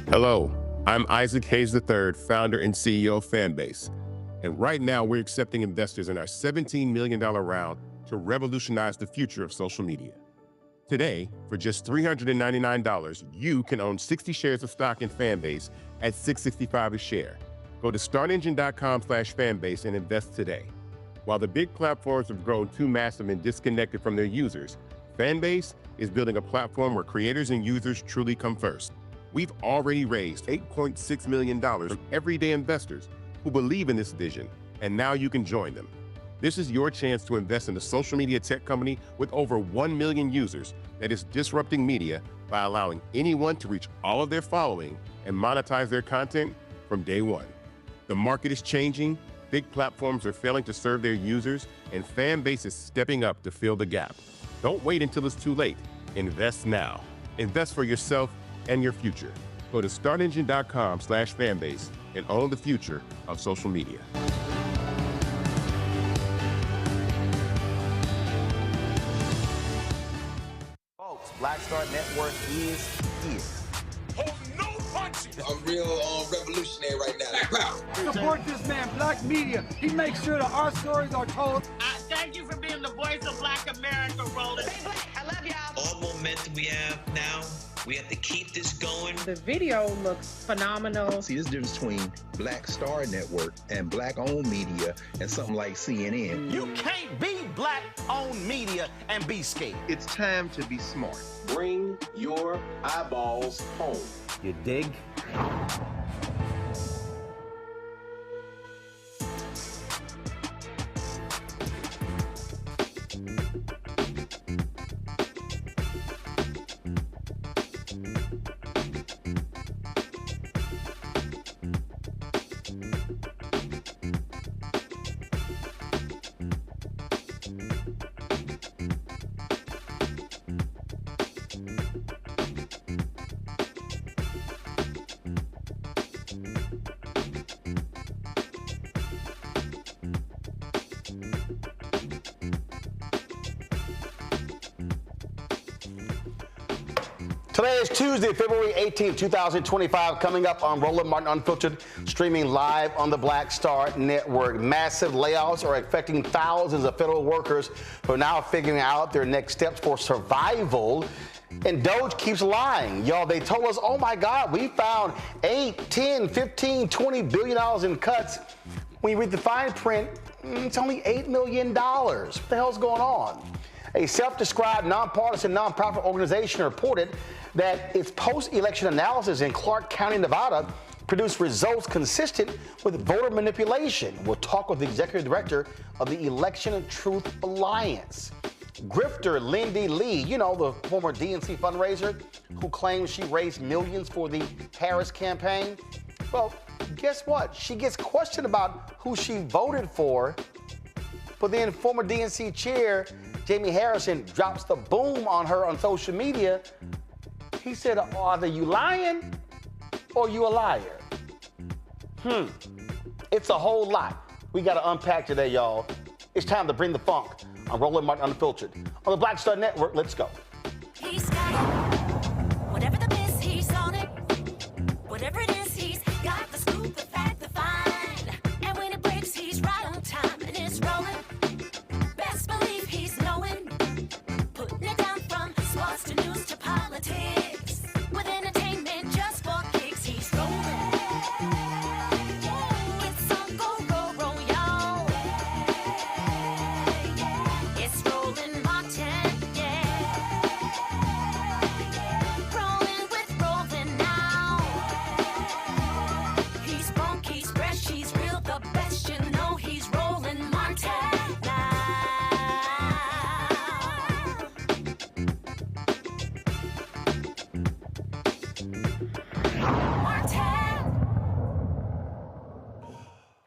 Hello, I'm Isaac Hayes III, founder and CEO of Fanbase. And right now we're accepting investors in our $17 million round to revolutionize the future of social media. Today, for just $399, you can own 60 shares of stock in Fanbase at $665 a share. Go to startengine.com/fanbase and invest today. While the big platforms have grown too massive and disconnected from their users, Fanbase is building a platform where creators and users truly come first. We've already raised $8.6 million from everyday investors who believe in this vision, and now you can join them. This is your chance to invest in a social media tech company with over 1 million users that is disrupting media by allowing anyone to reach all of their following and monetize their content from day one. The market is changing, big platforms are failing to serve their users, and Fanbase is stepping up to fill the gap. Don't wait until it's too late. Invest now. Invest for yourself and your future. Go to startengine.com/fanbase and own the future of social media. Folks, Black Star Network is here. Hold no punches. I'm real revolutionary right now. Support this man, Black Media. He makes sure that our stories are told. Thank you for being the voice of Black America, Roland. Stay black. I love y'all. All momentum we have now, we have to keep this going. The video looks phenomenal. See, there's a difference between Black Star Network and Black-owned media and something like CNN. You can't be Black-owned media and be scared. It's time to be smart. Bring your eyeballs home. You dig? Today is Tuesday, February 18th, 2025, coming up on Roland Martin Unfiltered, streaming live on the Black Star Network. Massive layoffs are affecting thousands of federal workers who are now figuring out their next steps for survival. And Doge keeps lying. Y'all, they told us, oh my God, we found 8, 10, 15, $20 billion in cuts. When you read the fine print, it's only $8 million. What the hell's going on? A self-described nonpartisan nonprofit organization reported that its post-election analysis in Clark County, Nevada, produced results consistent with voter manipulation. We'll talk with the executive director of the Election Truth Alliance. Grifter Lindy Li, you know, the former DNC fundraiser who claims she raised millions for the Harris campaign. Well, guess what? She gets questioned about who she voted for, but then former DNC chair Jamie Harrison drops the boom on her on social media. He said, either you lying or you a liar. It's a whole lot we got to unpack today, y'all. It's time to bring the funk. I'm Roland Martin Unfiltered. On the Black Star Network, let's go. He's got it. Whatever the biz, he's on it. Whatever it is, he's got the scoop, the fact, the find. And when it breaks, he's right on time and it's rolling. Best believe he's knowing. Putting it down from sports to news to politics. With entertainment just for kicks, he's rolling. It's on go, roll, roll, y'all. It's Roland Martin, yeah. Rolling with Roland now. He's funk, he's fresh, he's real, the best, you know he's Roland Martin now.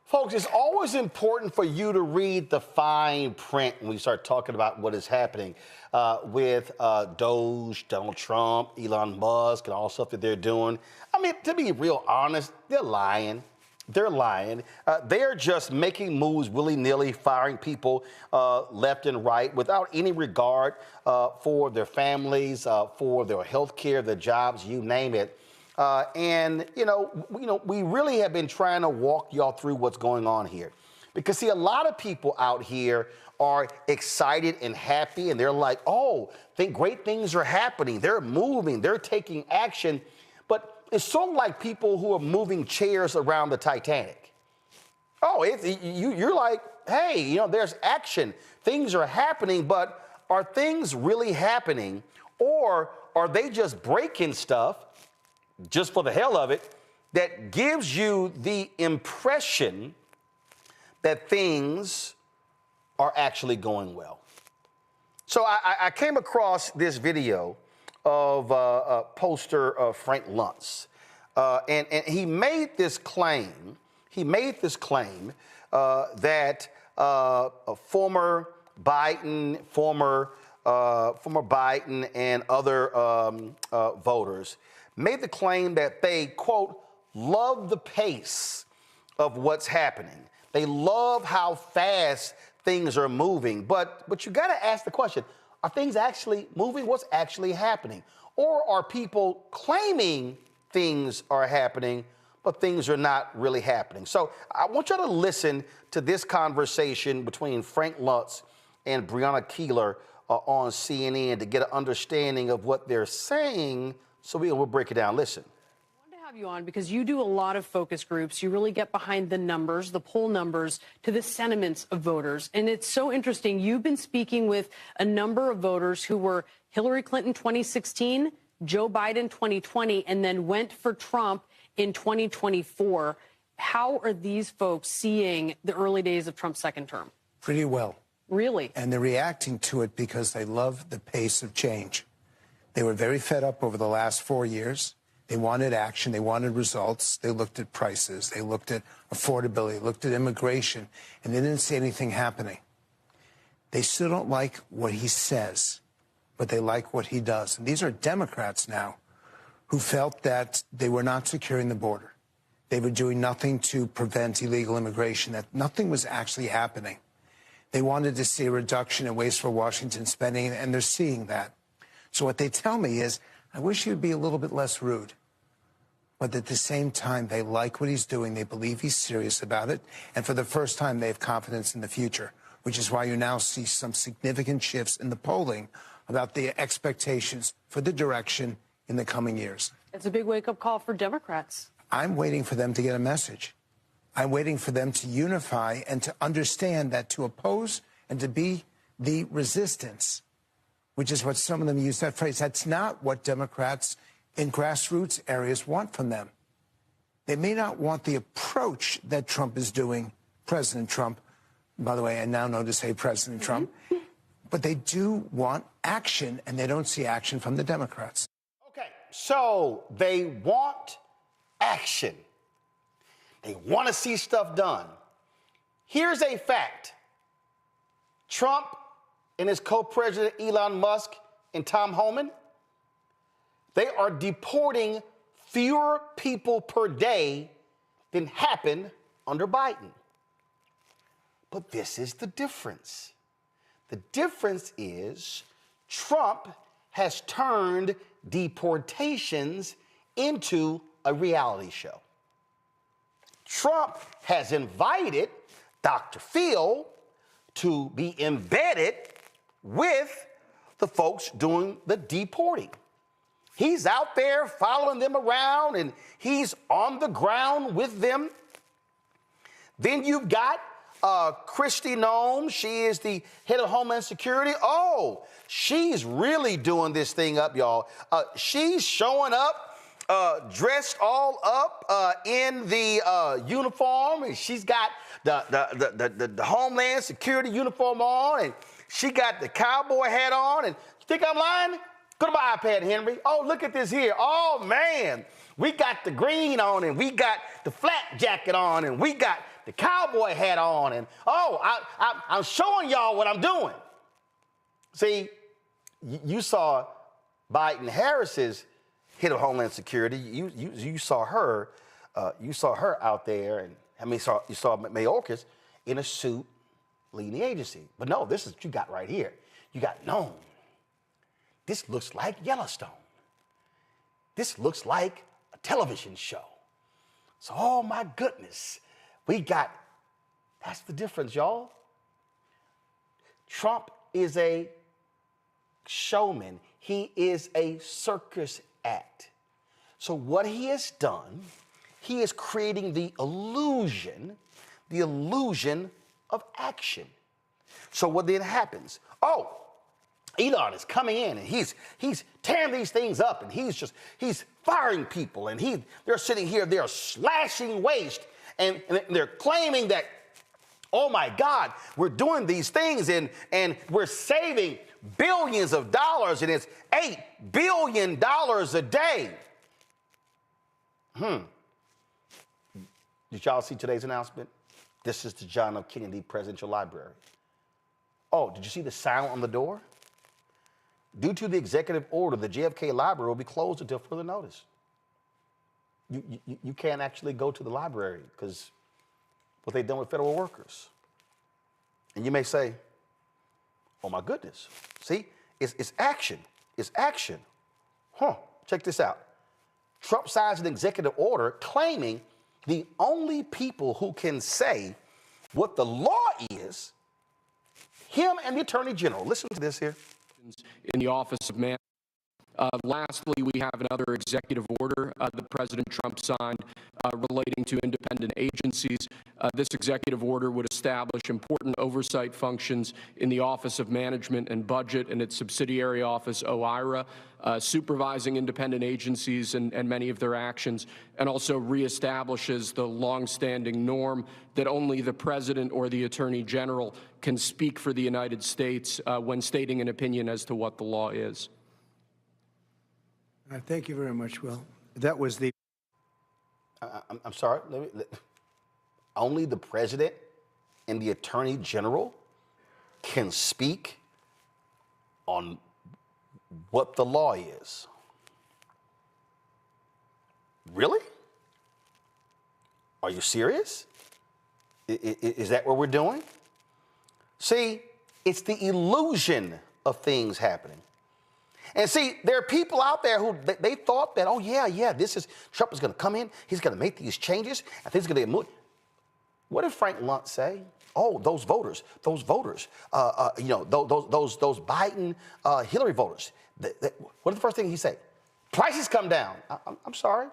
Folks, it's always important for you to read the fine print when we start talking about what is happening with Doge, Donald Trump, Elon Musk, and all the stuff that they're doing. I mean, to be real honest, they're lying. They're lying. They're just making moves willy-nilly, firing people left and right without any regard for their families, for their health care, their jobs, you name it. And we really have been trying to walk y'all through what's going on here. Because, see, a lot of people out here are excited and happy, and they're like, oh, think great things are happening. They're moving. They're taking action. But it's sort of like people who are moving chairs around the Titanic. Oh, you're like, hey, there's action. Things are happening, but are things really happening? Or are they just breaking stuff just for the hell of it, that gives you the impression that things are actually going well? So I came across this video of poster Frank Luntz, and he made this claim. That former Biden and other voters made the claim that they, quote, love the pace of what's happening. They love how fast things are moving. But you got to ask the question, are things actually moving? What's actually happening? Or are people claiming things are happening, but things are not really happening? So I want you to listen to this conversation between Frank Luntz and Breonna Keeler on CNN to get an understanding of what they're saying. So we'll break it down. Listen. I wanted to have you on because you do a lot of focus groups. You really get behind the numbers, the poll numbers, to the sentiments of voters. And it's so interesting. You've been speaking with a number of voters who were Hillary Clinton 2016, Joe Biden 2020, and then went for Trump in 2024. How are these folks seeing the early days of Trump's second term? Pretty well. Really? And they're reacting to it because they love the pace of change. They were very fed up over the last 4 years. They wanted action. They wanted results. They looked at prices. They looked at affordability, looked at immigration, and they didn't see anything happening. They still don't like what he says, but they like what he does. And these are Democrats now who felt that they were not securing the border. They were doing nothing to prevent illegal immigration, that nothing was actually happening. They wanted to see a reduction in wasteful Washington spending, and they're seeing that. So what they tell me is, I wish he would be a little bit less rude. But at the same time, they like what he's doing. They believe he's serious about it. And for the first time, they have confidence in the future, which is why you now see some significant shifts in the polling about the expectations for the direction in the coming years. It's a big wake-up call for Democrats. I'm waiting for them to get a message. I'm waiting for them to unify and to understand that to oppose and to be the resistance which is what some of them use that phrase. That's not what Democrats in grassroots areas want from them. They may not want the approach that Trump is doing, President Trump. By the way, I now know to say President Trump. But they do want action, and they don't see action from the Democrats. Okay, so they want action. They want to see stuff done. Here's a fact. Trump and his co-president Elon Musk and Tom Homan, they are deporting fewer people per day than happened under Biden. But this is the difference. The difference is Trump has turned deportations into a reality show. Trump has invited Dr. Phil to be embedded with the folks doing the deporting. He's out there following them around, and he's on the ground with them. Then you've got Kristi Noem. She is the head of Homeland Security. Oh, she's really doing this thing up, y'all. She's showing up, dressed all up in the uniform, and she's got the Homeland Security uniform on, and she got the cowboy hat on. And you think I'm lying? Go to my iPad, Henry. Oh, look at this here. Oh, man. We got the green on, and we got the flak jacket on, and we got the cowboy hat on. And, oh, I'm showing y'all what I'm doing. See, you saw Biden-Harris's head of Homeland Security. You saw her. You saw her out there, and I mean, you saw Mayorkas in a suit leading the agency. But no, this is what you got right here. You got Noem. This looks like Yellowstone. This looks like a television show. So, oh my goodness, that's the difference, y'all. Trump is a showman. He is a circus act. So what he has done, he is creating the illusion of action. So what then happens? Oh, Elon is coming in, and he's tearing these things up, and he's firing people, and they're sitting here, they're slashing waste, and they're claiming that, oh my God, we're doing these things, and we're saving billions of dollars, and it's $8 billion a day. Did y'all see today's announcement? This is the John F. Kennedy Presidential Library. Oh, did you see the sign on the door? Due to the executive order, the JFK Library will be closed until further notice. You can't actually go to the library because what they've done with federal workers. And you may say, oh my goodness. See, it's action. It's action. Check this out. Trump signs an executive order claiming the only people who can say what the law is, him and the Attorney General. Listen to this here. In the Office of Man. Lastly, we have another executive order that President Trump signed relating to independent agencies. This executive order would establish important oversight functions in the Office of Management and Budget and its subsidiary office, OIRA, supervising independent agencies and many of their actions, and also reestablishes the longstanding norm that only the President or the Attorney General can speak for the United States when stating an opinion as to what the law is. Thank you very much, Will. That was the... I'm sorry. Only the President and the Attorney General can speak on what the law is. Really? Are you serious? Is that what we're doing? See, it's the illusion of things happening. And see, there are people out there who they thought that, oh yeah, Trump is going to come in, he's going to make these changes, and things are going to get moved. What did Frank Lunt say? Oh, those voters, those Biden, Hillary voters. What is the first thing he said? Prices come down. I'm sorry,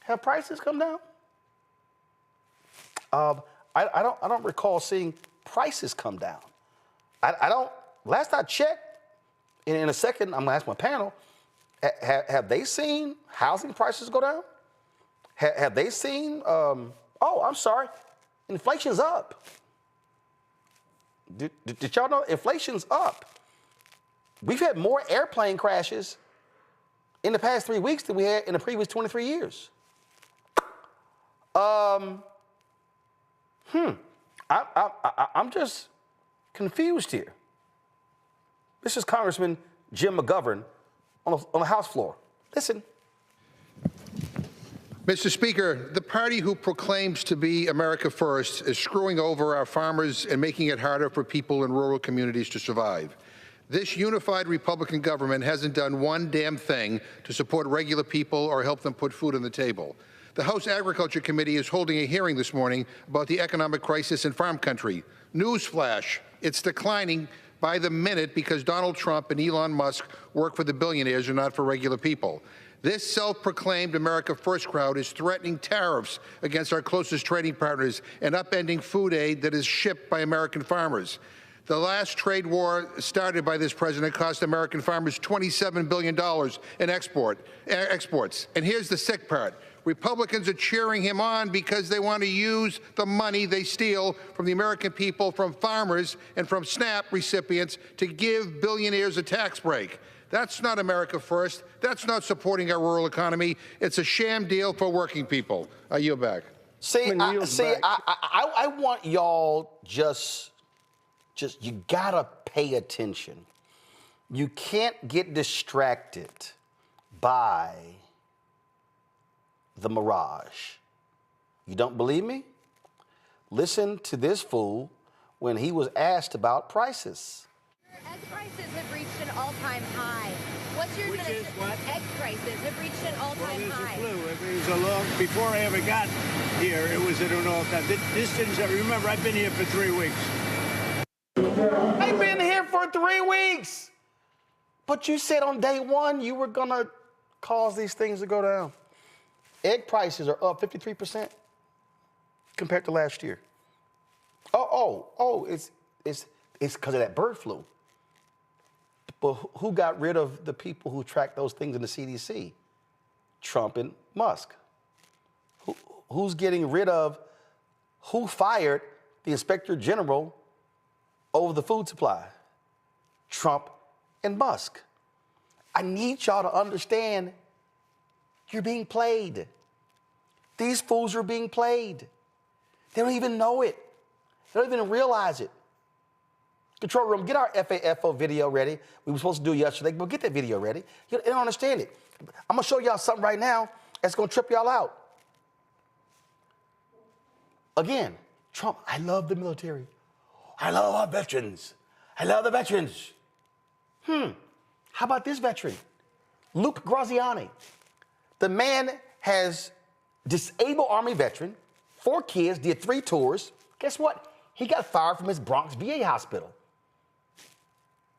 have prices come down? I don't recall seeing prices come down. I don't. Last I checked, And in a second, I'm going to ask my panel, have they seen housing prices go down? Have they seen, inflation's up. Did y'all know inflation's up? We've had more airplane crashes in the past 3 weeks than we had in the previous 23 years. I'm just confused here. This is Congressman Jim McGovern on the House floor. Listen. Mr. Speaker, the party who proclaims to be America First is screwing over our farmers and making it harder for people in rural communities to survive. This unified Republican government hasn't done one damn thing to support regular people or help them put food on the table. The House Agriculture Committee is holding a hearing this morning about the economic crisis in farm country. Newsflash, it's declining by the minute because Donald Trump and Elon Musk work for the billionaires and not for regular people. This self-proclaimed America First crowd is threatening tariffs against our closest trading partners and upending food aid that is shipped by American farmers. The last trade war started by this president cost American farmers $27 billion in exports. And here's the sick part. Republicans are cheering him on because they want to use the money they steal from the American people, from farmers and from SNAP recipients to give billionaires a tax break. That's not America First. That's not supporting our rural economy. It's a sham deal for working people. I yield back. I want y'all just you gotta pay attention. You can't get distracted by the mirage. You don't believe me? Listen to this fool when he was asked about prices. Egg prices have reached an all-time high. What's your administration? Egg prices have reached an all-time high. It was a long, before I ever got here, it was at an all-time. This didn't, remember, I've been here for 3 weeks. I've been here for 3 weeks. But you said on day one you were gonna cause these things to go down. Egg prices are up 53% compared to last year. It's because of that bird flu. But who got rid of the people who track those things in the CDC? Trump and Musk. Who's getting rid of, who fired the Inspector General over the food supply? Trump and Musk. I need y'all to understand you're being played. These fools are being played. They don't even know it. They don't even realize it. Control room, get our FAFO video ready. We were supposed to do it yesterday, but get that video ready. You don't understand it. I'm going to show y'all something right now that's going to trip y'all out. Again, Trump, I love the military. I love our veterans. I love the veterans. How about this veteran? Luke Graziani. The man has disabled Army veteran, 4 kids, did 3 tours. Guess what? He got fired from his Bronx VA hospital.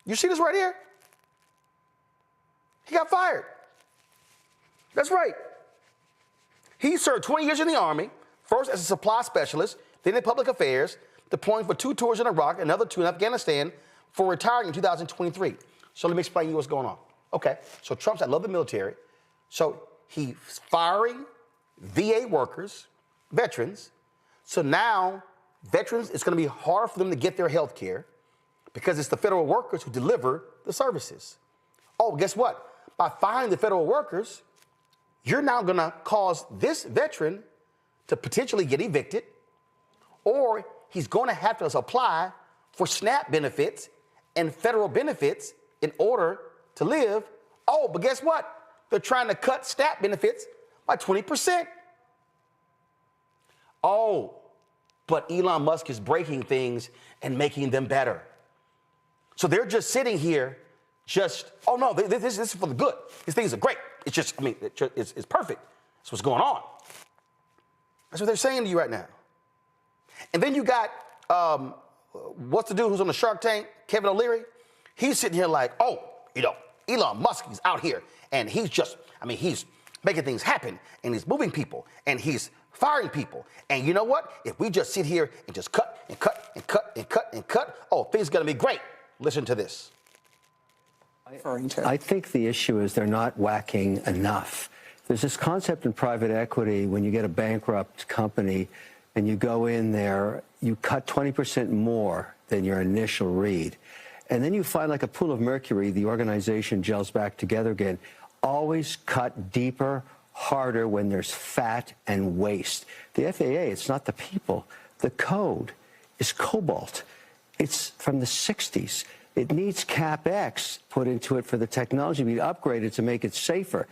You see this right here? He got fired. That's right. He served 20 years in the Army, first as a supply specialist, then in public affairs, deploying for 2 tours in Iraq, another 2 in Afghanistan, for retiring in 2023. So let me explain to you what's going on. Okay, so Trump's, I love the military. So he's firing VA workers, veterans. So now veterans, it's going to be hard for them to get their health care because it's the federal workers who deliver the services. Oh, guess what? By firing the federal workers, you're now going to cause this veteran to potentially get evicted, or he's going to have to apply for SNAP benefits and federal benefits in order to live. Oh, but guess what? They're trying to cut SNAP benefits by 20%. Oh, but Elon Musk is breaking things and making them better. So they're just sitting here, oh no, this is for the good. These things are great. It's just, it's perfect. That's what's going on. That's what they're saying to you right now. And then you got, what's the dude who's on the Shark Tank, Kevin O'Leary? He's sitting here like, Elon Musk is out here and he's just, he's making things happen and he's moving people and he's firing people. And you know what? If we just sit here and just cut and cut and cut and cut and cut, things are going to be great. Listen to this. referring to? I think the issue is they're not whacking enough. There's this concept in private equity when you get a bankrupt company and you go in there, you cut 20% more than your initial read. And then you find like a pool of mercury, the organization gels back together again. Always cut deeper, harder when there's fat and waste. The FAA, it's not the people. The code is cobalt. It's from the 60s. It needs CapEx put into it for the technology to be upgraded to make it safer.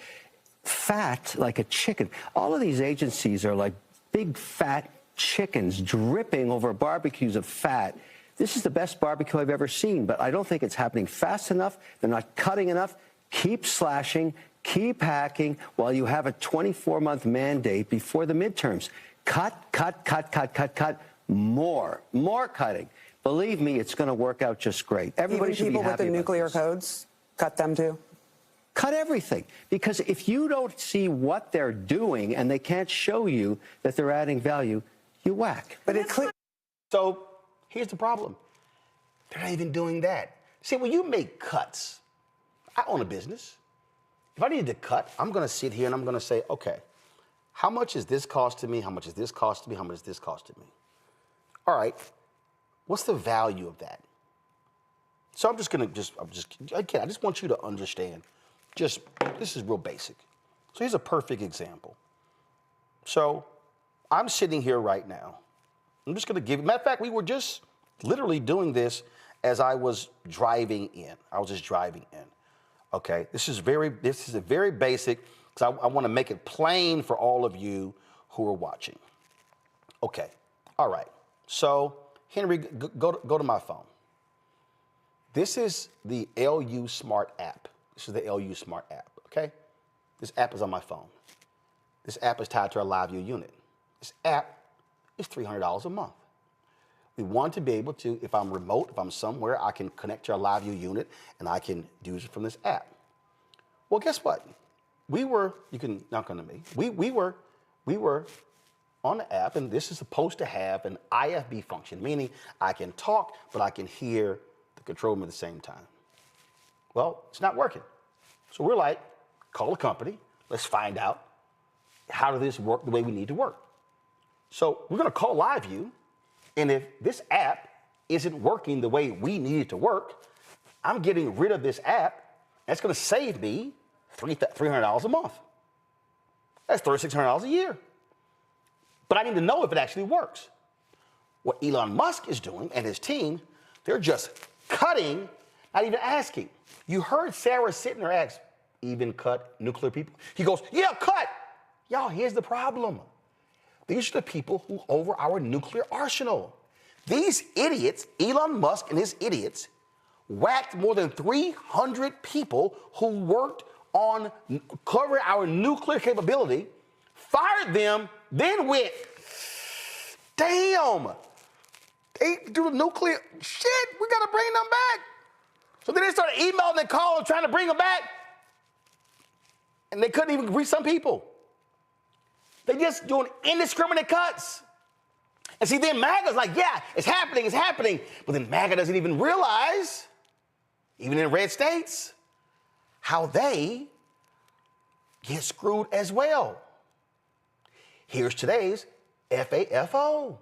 Fat like a chicken. All of these agencies are like big fat chickens dripping over barbecues of fat. This is the best barbecue I've ever seen, but I don't think it's happening fast enough. They're not cutting enough. Keep slashing, keep hacking while you have a 24-month mandate before the midterms. Cut, cut, cut, cut, cut, cut. More cutting. Believe me, it's going to work out just great. Everybody should be happy. People with the nuclear codes, cut them too? Cut everything. Because if you don't see what they're doing and they can't show you that they're adding value, you whack. But it's clear. So here's the problem. They're not even doing that. See, when you make cuts, I own a business. If I need to cut, I'm going to sit here and I'm going to say, okay, how much is this costing me? How much is this costing me? How much is this costing me? All right, what's the value of that? So I'm just going to again, I just want you to understand, this is real basic. So here's a perfect example. So I'm sitting here right now. I'm just going to give you, matter of fact, we were just literally doing this as I was driving in. I was just driving in. Okay, this is a very basic, because I want to make it plain for all of you who are watching. Okay, all right. So Henry, go to my phone. This is the LU Smart app. This is the LU Smart app, okay? This app is on my phone. This app is tied to our LiveView unit. This app is $300 a month. We want to be able to, if I'm remote, if I'm somewhere, I can connect to our LiveView unit and I can use it from this app. Well, guess what? You can knock on me. We were on the app, and this is supposed to have an IFB function, meaning I can talk, but I can hear the control room at the same time. Well, it's not working. So we're like, call the company. Let's find out how does this work the way we need to work. So we're going to call LiveView, and if this app isn't working the way we need it to work, I'm getting rid of this app. That's going to save me $300 a month. That's $3,600 a year. But I need to know if it actually works. What Elon Musk is doing and his team, they're just cutting, not even asking. You heard Sarah sitting there ask, even cut nuclear people? He goes, yeah, cut. Y'all, here's the problem. These are the people who over our nuclear arsenal. These idiots, Elon Musk and his idiots, whacked more than 300 people who worked on covering our nuclear capability, fired them, then went, damn, they do the nuclear shit, we gotta bring them back. So then they started emailing and calling, trying to bring them back, and they couldn't even reach some people. They just doing indiscriminate cuts. And see, then MAGA's like, yeah, it's happening. But then MAGA doesn't even realize, even in red states, how they get screwed as well. Here's today's FAFO.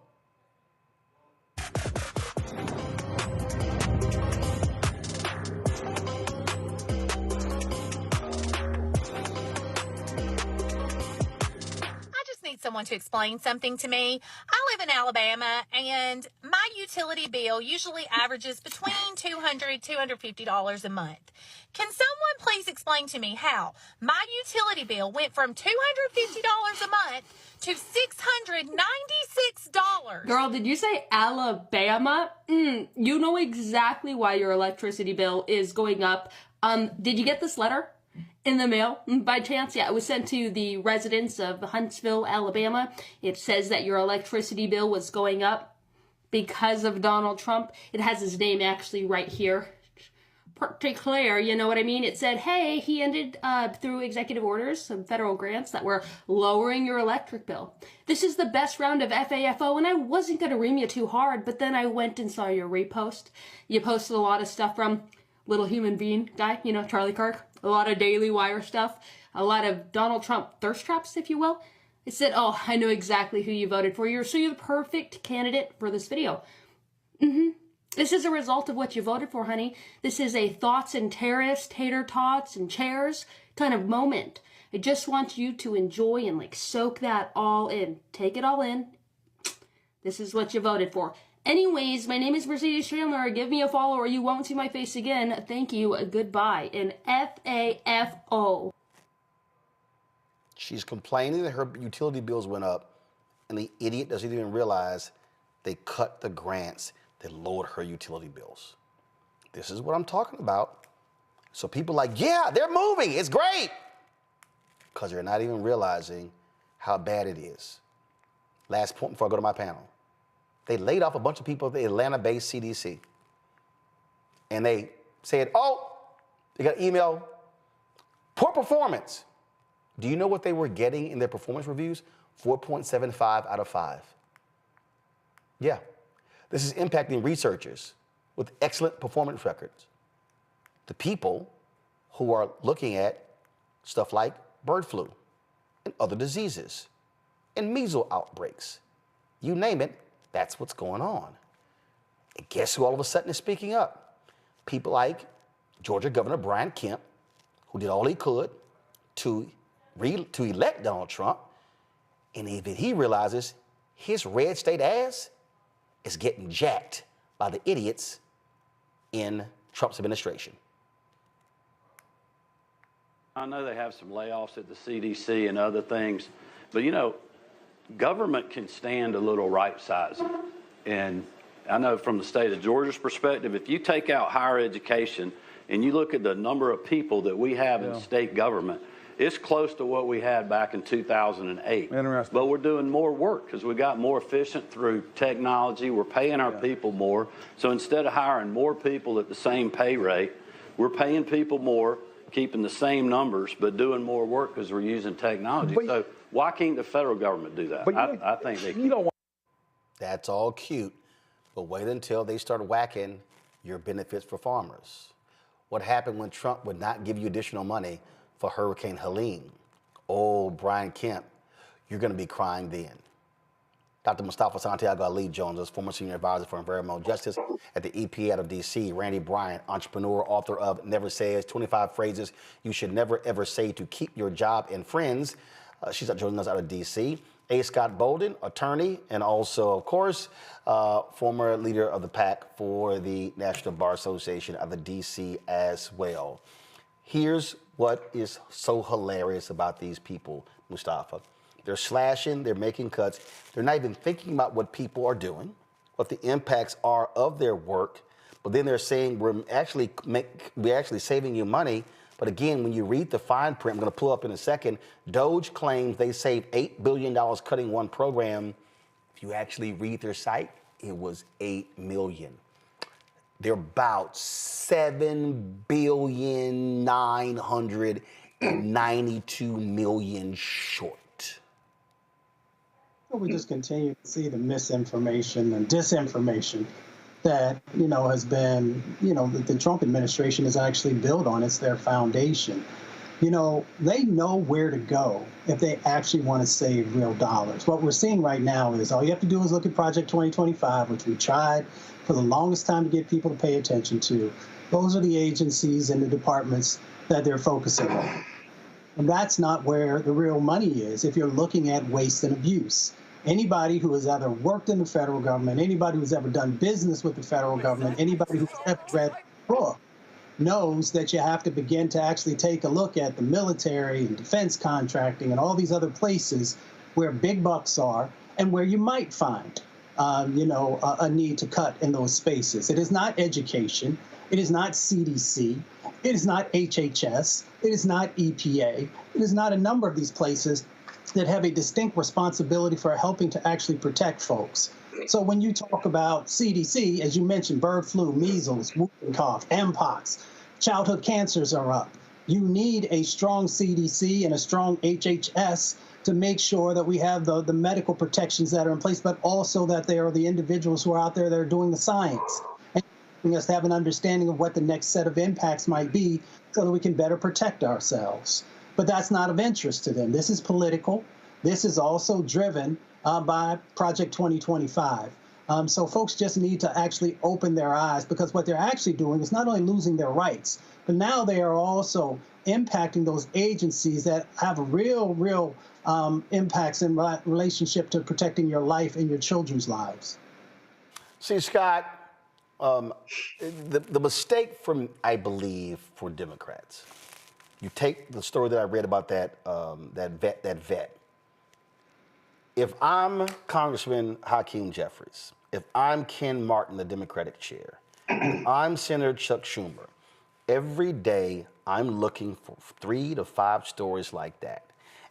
Someone to explain something to me. I live in Alabama, and my utility bill usually averages between $200 to $250 a month. Can someone please explain to me how my utility bill went from $250 a month to $696? Girl, did you say Alabama? You know exactly why your electricity bill is going up. Did you get this letter in the mail by chance? Yeah, it was sent to the residents of Huntsville, Alabama. It says that your electricity bill was going up because of Donald Trump. It has his name actually right here. Pretty clear, you know what I mean? It said, hey, he ended through executive orders, some federal grants that were lowering your electric bill. This is the best round of FAFO, and I wasn't going to ream you too hard, but then I went and saw your repost. You posted a lot of stuff from little human being guy, you know, Charlie Kirk, a lot of Daily Wire stuff, a lot of Donald Trump thirst traps, if you will. It said, oh, I know exactly who you voted for. You're the perfect candidate for this video. This is a result of what you voted for, honey. This is a thoughts and terrorists, tater tots and chairs kind of moment. I just want you to enjoy and like soak that all in. Take it all in. This is what you voted for. Anyways, my name is Mercedes Chandler. Give me a follow or you won't see my face again. Thank you. Goodbye. And FAFO. She's complaining that her utility bills went up, and the idiot doesn't even realize they cut the grants that lowered her utility bills. This is what I'm talking about. So people are like, yeah, they're moving. It's great. Because they're not even realizing how bad it is. Last point before I go to my panel. They laid off a bunch of people at the Atlanta-based CDC. And they said, oh, they got an email, poor performance. Do you know what they were getting in their performance reviews? 4.75 out of 5. Yeah. This is impacting researchers with excellent performance records. The people who are looking at stuff like bird flu and other diseases and measles outbreaks. You name it, that's what's going on. And guess who all of a sudden is speaking up? People like Georgia Governor Brian Kemp, who did all he could to elect Donald Trump, and even he realizes his red state ass is getting jacked by the idiots in Trump's administration. I know they have some layoffs at the CDC and other things, but you know, government can stand a little right sizing. And I know from the state of Georgia's perspective, if you take out higher education and you look at the number of people that we have in state government, it's close to what we had back in 2008. Interesting. But we're doing more work because we got more efficient through technology. We're paying our people more. So instead of hiring more people at the same pay rate, we're paying people more, keeping the same numbers, but doing more work because we're using technology. So why can't the federal government do that? I think they can. That's all cute, but wait until they start whacking your benefits for farmers. What happened when Trump would not give you additional money for Hurricane Helene? Oh, Brian Kemp, you're going to be crying then. Dr. Mustafa Santiago Ali Jones is former senior advisor for environmental justice at the EPA out of D.C. Randy Bryant, entrepreneur, author of Never Says, 25 Phrases You Should Never Ever Say to Keep Your Job and Friends. She's joining us out of D.C. A. Scott Bolden, attorney, and also, of course, former leader of the PAC for the National Bar Association out of D.C. as well. Here's what is so hilarious about these people, Mustafa. They're slashing, they're making cuts. They're not even thinking about what people are doing, what the impacts are of their work. But then they're saying we're actually saving you money. But again, when you read the fine print, I'm going to pull up in a second, Doge claims they saved $8 billion cutting one program. If you actually read their site, it was $8 million. They're about $7.992 billion short. We just continue to see the misinformation and disinformation that, has been, the Trump administration is actually built on. It's their foundation. They know where to go if they actually want to save real dollars. What we're seeing right now is all you have to do is look at Project 2025, which we tried for the longest time to get people to pay attention to. Those are the agencies and the departments that they're focusing on. And that's not where the real money is if you're looking at waste and abuse. Anybody who has ever worked in the federal government, anybody who's ever done business with the federal government, anybody who's ever read a book knows that you have to begin to actually take a look at the military and defense contracting and all these other places where big bucks are and where you might find, a need to cut in those spaces. It is not education. It is not CDC. It is not HHS. It is not EPA. It is not a number of these places that have a distinct responsibility for helping to actually protect folks. So when you talk about CDC, as you mentioned, bird flu, measles, whooping cough, Mpox, childhood cancers are up. You need a strong CDC and a strong HHS to make sure that we have the medical protections that are in place, but also that they are the individuals who are out there that are doing the science. And helping us to have an understanding of what the next set of impacts might be so that we can better protect ourselves. But that's not of interest to them. This is political. This is also driven by Project 2025. So folks just need to actually open their eyes, because what they're actually doing is not only losing their rights, but now they are also impacting those agencies that have real impacts in relationship to protecting your life and your children's lives. See, Scott, the mistake I believe, for Democrats, you take the story that I read about that vet. If I'm Congressman Hakeem Jeffries, if I'm Ken Martin, the Democratic chair, if I'm Senator Chuck Schumer, every day I'm looking for 3 to 5 stories like that.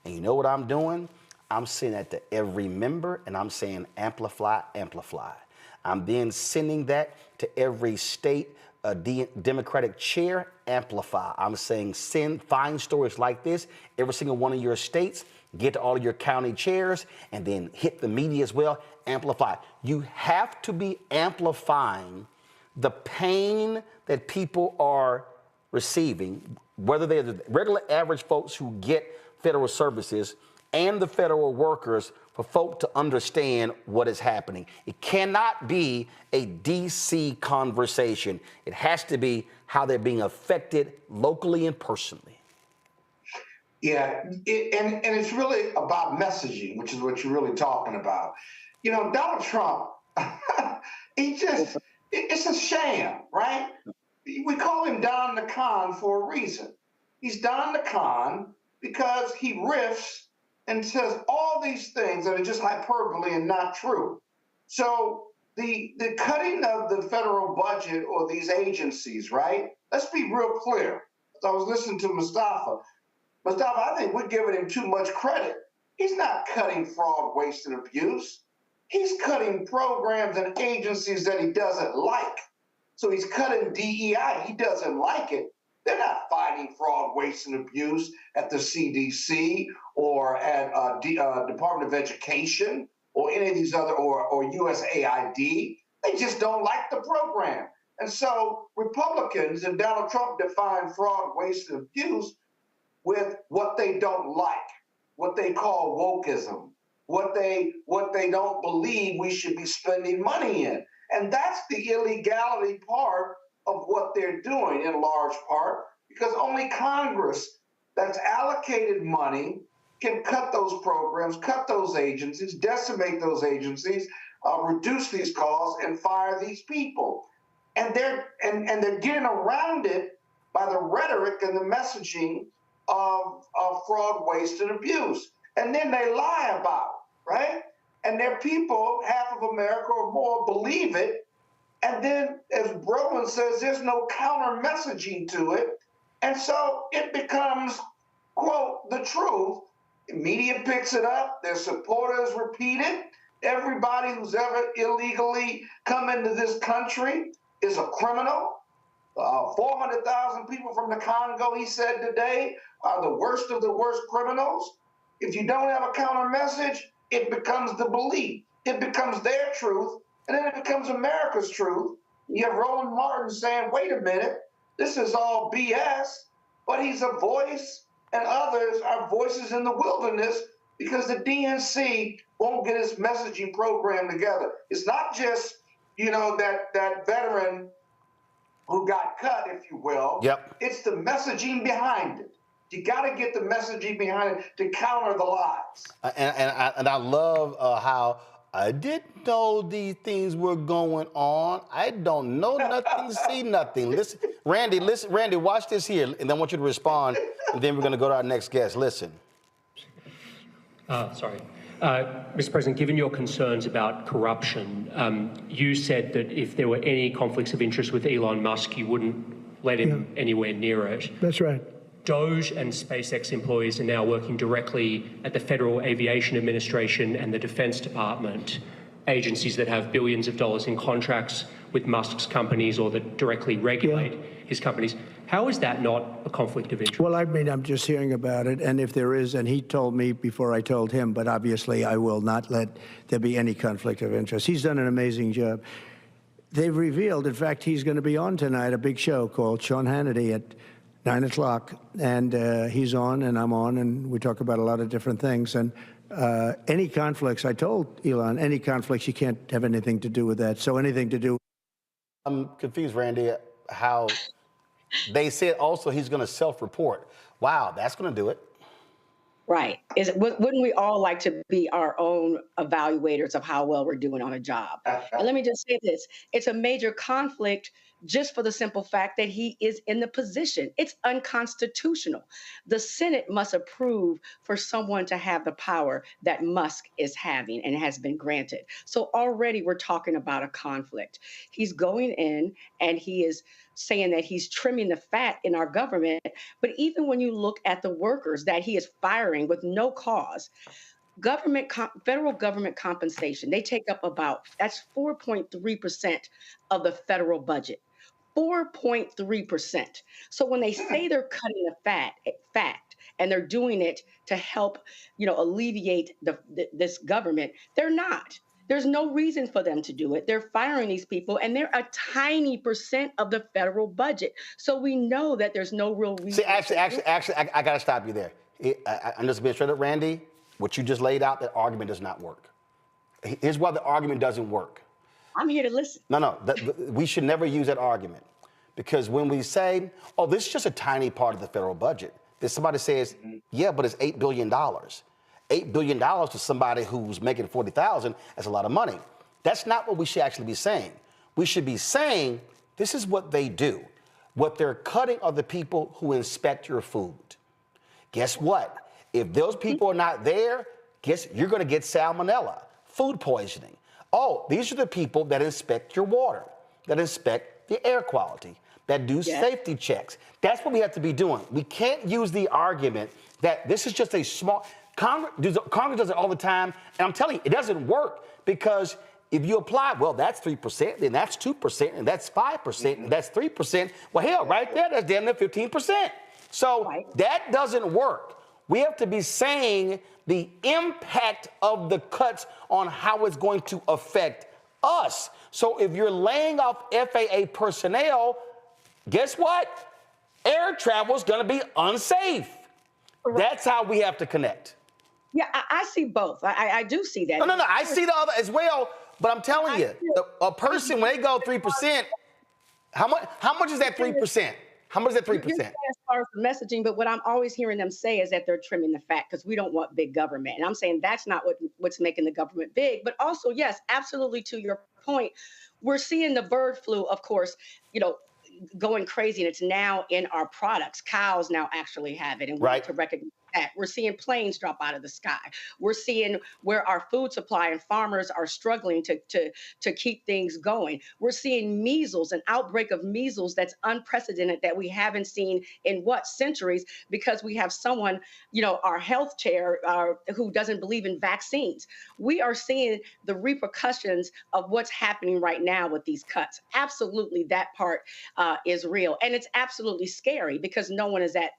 And you know what I'm doing? I'm sending that to every member, and I'm saying amplify, amplify. I'm then sending that to every state Democratic chair, amplify. I'm saying find stories like this, every single one of your states, get to all of your county chairs, and then hit the media as well, amplify. You have to be amplifying the pain that people are receiving, whether they're the regular average folks who get federal services and the federal workers, for folk to understand what is happening. It cannot be a DC conversation. It has to be how they're being affected locally and personally. Yeah, and it's really about messaging, which is what you're really talking about. You know, Donald Trump, it's a sham, right? We call him Don the Con for a reason. He's Don the Con because he riffs and says all these things that are just hyperbole and not true. So the cutting of the federal budget or these agencies, right? Let's be real clear. I was listening to Mustafa, I think we're giving him too much credit. He's not cutting fraud, waste, and abuse. He's cutting programs and agencies that he doesn't like. So he's cutting DEI. He doesn't like it. They're not fighting fraud, waste, and abuse at the CDC or at Department of Education or any of these other, or USAID. They just don't like the program. And so Republicans and Donald Trump define fraud, waste, and abuse with what they don't like, what they call wokeism, what they don't believe we should be spending money in. And that's the illegality part of what they're doing in large part, because only Congress that's allocated money can cut those programs, cut those agencies, decimate those agencies, reduce these costs, and fire these people. And they're getting around it by the rhetoric and the messaging of fraud, waste, and abuse. And then they lie about it, right? And their people, half of America or more, believe it. And then, as Brolin says, there's no counter messaging to it. And so it becomes, quote, the truth. The media picks it up. Their supporters repeat it. Everybody who's ever illegally come into this country is a criminal. 400,000 people from the Congo, he said today, are the worst of the worst criminals. If you don't have a counter message, it becomes the belief. It becomes their truth, and then it becomes America's truth. You have Roland Martin saying, wait a minute, this is all BS, but he's a voice, and others are voices in the wilderness because the DNC won't get its messaging program together. It's not just, that veteran who got cut, if you will. Yep. It's the messaging behind it. You got to get the messaging behind it to counter the lies. And I love how I didn't know these things were going on. I don't know nothing, see nothing. Listen, Randy, watch this here, and then I want you to respond, and then we're going to go to our next guest. Listen. Mr. President, given your concerns about corruption, you said that if there were any conflicts of interest with Elon Musk, you wouldn't let him anywhere near it. That's right. Doge and SpaceX employees are now working directly at the Federal Aviation Administration and the Defense Department, agencies that have billions of dollars in contracts with Musk's companies or that directly regulate his companies. How is that not a conflict of interest? Well, I mean, I'm just hearing about it, and if there is, and he told me before I told him, but obviously I will not let there be any conflict of interest. He's done an amazing job. they've revealed, in fact, he's going to be on tonight, a big show called Sean Hannity at 9 o'clock. And he's on and I'm on, and we talk about a lot of different things. And any conflicts, I told Elon, any conflicts, you can't have anything to do with that. So anything to do. I'm confused, Randy, how they said also he's going to self-report. Wow, that's going to do it. Right. Wouldn't we all like to be our own evaluators of how well we're doing on a job? And let me just say this. It's a major conflict just for the simple fact that he is in the position. It's unconstitutional. The Senate must approve for someone to have the power that Musk is having and has been granted. So already we're talking about a conflict. He's going in and he is saying that he's trimming the fat in our government. But even when you look at the workers that he is firing with no cause, federal government compensation, they take up that's 4.3% of the federal budget. 4.3%. So when they say they're cutting the fat, and they're doing it to help, alleviate this government, they're not. There's no reason for them to do it. They're firing these people, and they're a tiny percent of the federal budget. So we know that there's no real reason. See, actually, I got to stop you there. I'm just being straight up, Randy. What you just laid out, that argument does not work. Here's why the argument doesn't work. I'm here to listen. No, we should never use that argument. Because when we say, oh, this is just a tiny part of the federal budget, then somebody says, yeah, but it's $8 billion. $8 billion to somebody who's making $40,000, that's a lot of money. That's not what we should actually be saying. We should be saying, this is what they do. What they're cutting are the people who inspect your food. Guess what? If those people are not there, you're going to get salmonella, food poisoning. Oh, these are the people that inspect your water, that inspect the air quality, that do safety checks. That's what we have to be doing. We can't use the argument that this is just a small... Congress does it all the time, and I'm telling you, it doesn't work, because if you apply, well, that's 3%, then that's 2%, and that's 5%, and that's 3%. Well, hell, right there, that's damn near 15%. So that doesn't work. We have to be saying the impact of the cuts on how it's going to affect us. So if you're laying off FAA personnel, guess what? Air travel is going to be unsafe. Right. That's how we have to connect. Yeah, I see both. I do see that. No, I see the other as well. But I'm telling you, a person, when they go 3%, how much is that 3%? How much is that 3%? As far as the messaging, but what I'm always hearing them say is that they're trimming the fat because we don't want big government. And I'm saying that's not what's making the government big. But also, yes, absolutely to your point, we're seeing the bird flu, of course, going crazy, and it's now in our products. Cows now actually have it, and we need to recognize that. We're seeing planes drop out of the sky. We're seeing where our food supply and farmers are struggling to keep things going. We're seeing measles, an outbreak of measles that's unprecedented that we haven't seen in centuries, because we have someone, our health chair, who doesn't believe in vaccines. We are seeing the repercussions of what's happening right now with these cuts. Absolutely, that part is real, and it's absolutely scary because no one is at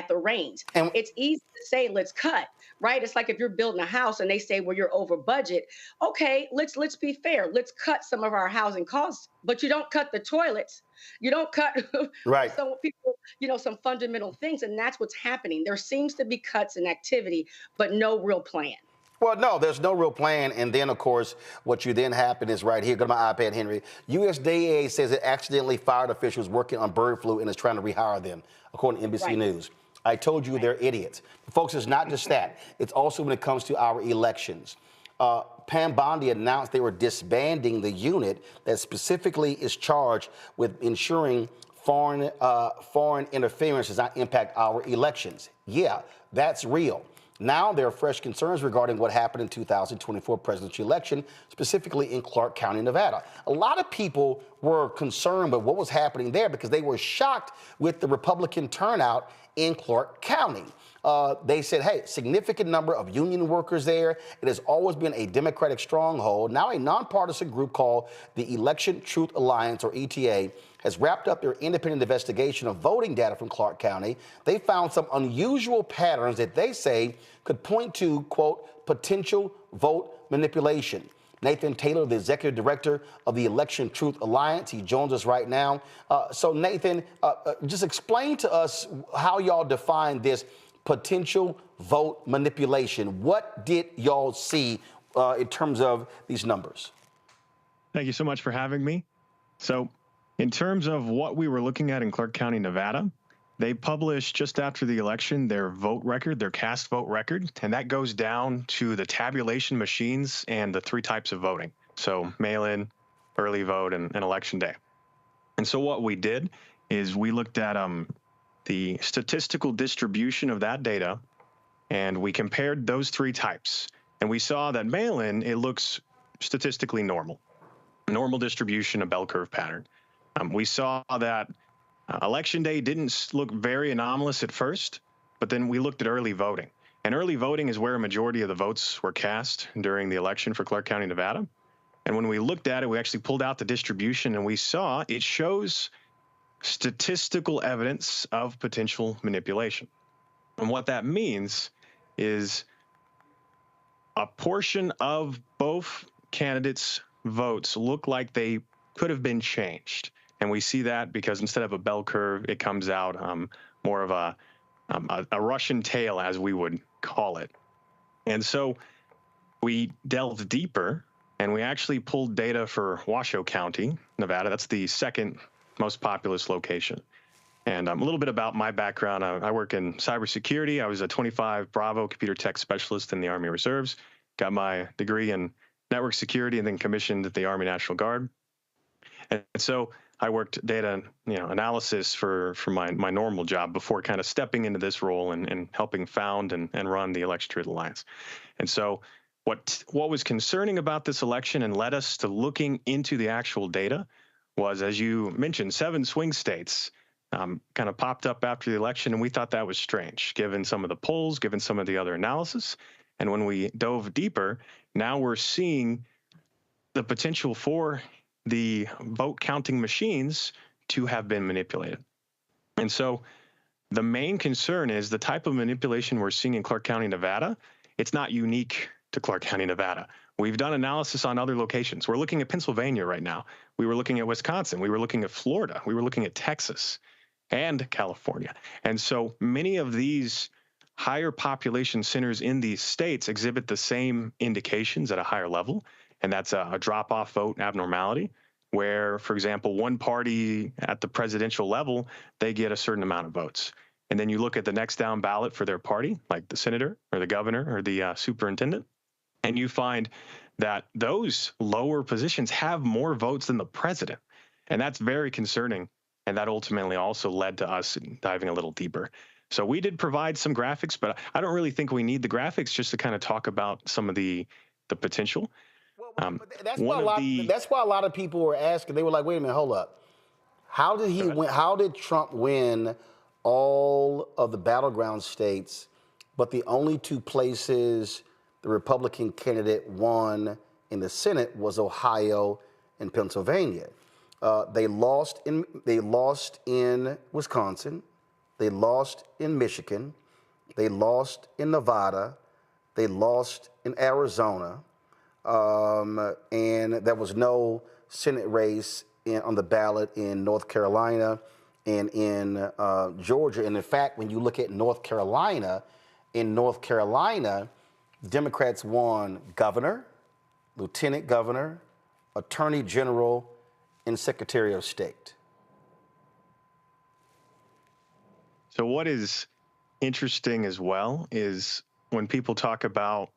the reins. And it's easy to say, let's cut, right? It's like if you're building a house and they say, well, you're over budget. Okay, let's be fair. Let's cut some of our housing costs, but you don't cut the toilets. You don't cut some people, some fundamental things. And that's what's happening. There seems to be cuts in activity, but no real plan. Well, no, there's no real plan. And then, of course, what you then happen is right here. Go to my iPad, Henry. USDA says it accidentally fired officials working on bird flu and is trying to rehire them, according to NBC News. I told you they're idiots. Folks, it's not just that. It's also when it comes to our elections. Pam Bondi announced they were disbanding the unit that specifically is charged with ensuring foreign interference does not impact our elections. Yeah, that's real. Now there are fresh concerns regarding what happened in 2024 presidential election, specifically in Clark County, Nevada. A lot of people were concerned with what was happening there because they were shocked with the Republican turnout in Clark County. They said, hey, significant number of union workers there. It has always been a Democratic stronghold. Now a nonpartisan group called the Election Truth Alliance, or ETA, has wrapped up their independent investigation of voting data from Clark County. They found some unusual patterns that they say could point to, quote, potential vote manipulation. Nathan Taylor, the executive director of the Election Truth Alliance. He joins us right now. So Nathan, just explain to us how y'all define this potential vote manipulation. What did y'all see in terms of these numbers? Thank you so much for having me. So in terms of what we were looking at in Clark County, Nevada, they published just after the election their vote record, their cast vote record, and that goes down to the tabulation machines and the 3 types of voting. So mail-in, early vote, and election day. And so what we did is we looked at the statistical distribution of that data, and we compared those 3 types. And we saw that mail-in, it looks statistically normal. Normal distribution, a bell curve pattern. We saw that election day didn't look very anomalous at first, but then we looked at early voting. And early voting is where a majority of the votes were cast during the election for Clark County, Nevada. And when we looked at it, we actually pulled out the distribution, and we saw it shows statistical evidence of potential manipulation. And what that means is a portion of both candidates' votes look like they could have been changed. And we see that because instead of a bell curve, it comes out more of a Russian tail, as we would call it. And so we delved deeper, and we actually pulled data for Washoe County, Nevada. That's the 2nd most populous location. And a little bit about my background. I work in cybersecurity. I was a 25 Bravo computer tech specialist in the Army Reserves. Got my degree in network security and then commissioned at the Army National Guard. And so I worked data analysis for my normal job before kind of stepping into this role and helping found and run the Election Truth Alliance. And so what was concerning about this election and led us to looking into the actual data was, as you mentioned, 7 swing states kind of popped up after the election, and we thought that was strange, given some of the polls, given some of the other analysis. And when we dove deeper, now we're seeing the potential for the vote counting machines to have been manipulated. And so the main concern is the type of manipulation we're seeing in Clark County, Nevada. It's not unique to Clark County, Nevada. We've done analysis on other locations. We're looking at Pennsylvania right now. We were looking at Wisconsin. We were looking at Florida. We were looking at Texas and California. And so many of these higher population centers in these states exhibit the same indications at a higher level. And that's a drop-off vote abnormality, where, for example, one party at the presidential level, they get a certain amount of votes. And then you look at the next down ballot for their party, like the senator or the governor or the superintendent, and you find that those lower positions have more votes than the president. And that's very concerning. And that ultimately also led to us diving a little deeper. So we did provide some graphics, but I don't really think we need the graphics, just to kind of talk about some of the potential. That's why a lot of people were asking. They were like, wait a minute, hold up. How did he win? How did Trump win all of the battleground states, but the only 2 places the Republican candidate won in the Senate was Ohio and Pennsylvania? They lost in Wisconsin. They lost in Michigan. They lost in Nevada. They lost in Arizona. And there was no Senate race on the ballot in North Carolina and in Georgia. And in fact, when you look at North Carolina, Democrats won governor, lieutenant governor, attorney general, and secretary of state. So what is interesting as well is when people talk about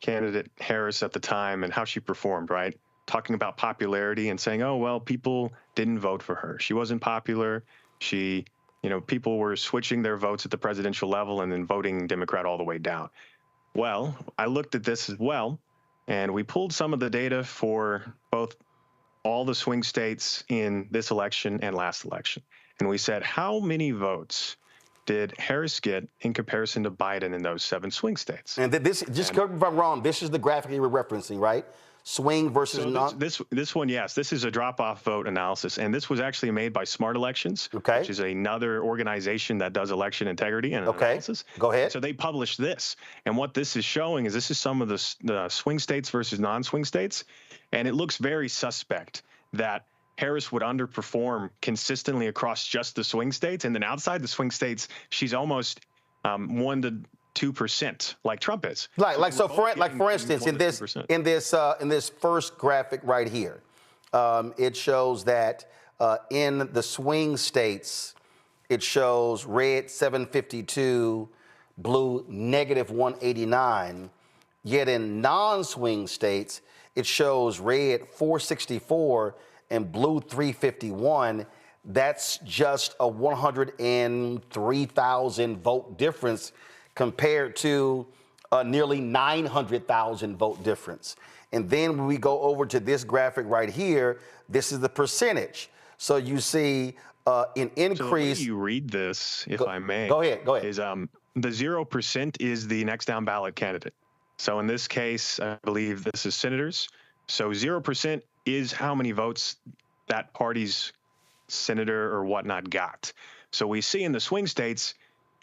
candidate Harris at the time and how she performed, right? Talking about popularity and saying, oh, well, people didn't vote for her. She wasn't popular. People were switching their votes at the presidential level and then voting Democrat all the way down. Well, I looked at this as well, and we pulled some of the data for both all the swing states in this election and last election. And we said, how many votes did Harris get in comparison to Biden in those 7 swing states? And this, just correct me if I'm wrong, this is the graphic you were referencing, right? swing versus non. This one, yes, this is a drop-off vote analysis, and this was actually made by Smart Elections, which is another organization that does election integrity and analysis. Go ahead. So they published this, and what this is showing is this is some of the swing states versus non-swing states, and it looks very suspect that Harris would underperform consistently across just the swing states, and then outside the swing states, she's almost 1 to 2%, like Trump is. So for instance, in this first graphic right here, it shows that in the swing states, it shows red 752, blue negative 189. Yet in non-swing states, it shows red 464 and blue 351. That's just a 103,000 vote difference compared to a nearly 900,000 vote difference. And then when we go over to this graphic right here, this is the percentage. So you see an increase. So the way you read this, if I may. Go ahead. Is the 0% is the next down ballot candidate. So in this case, I believe this is senators. So 0% is how many votes that party's senator or whatnot got. So we see in the swing states,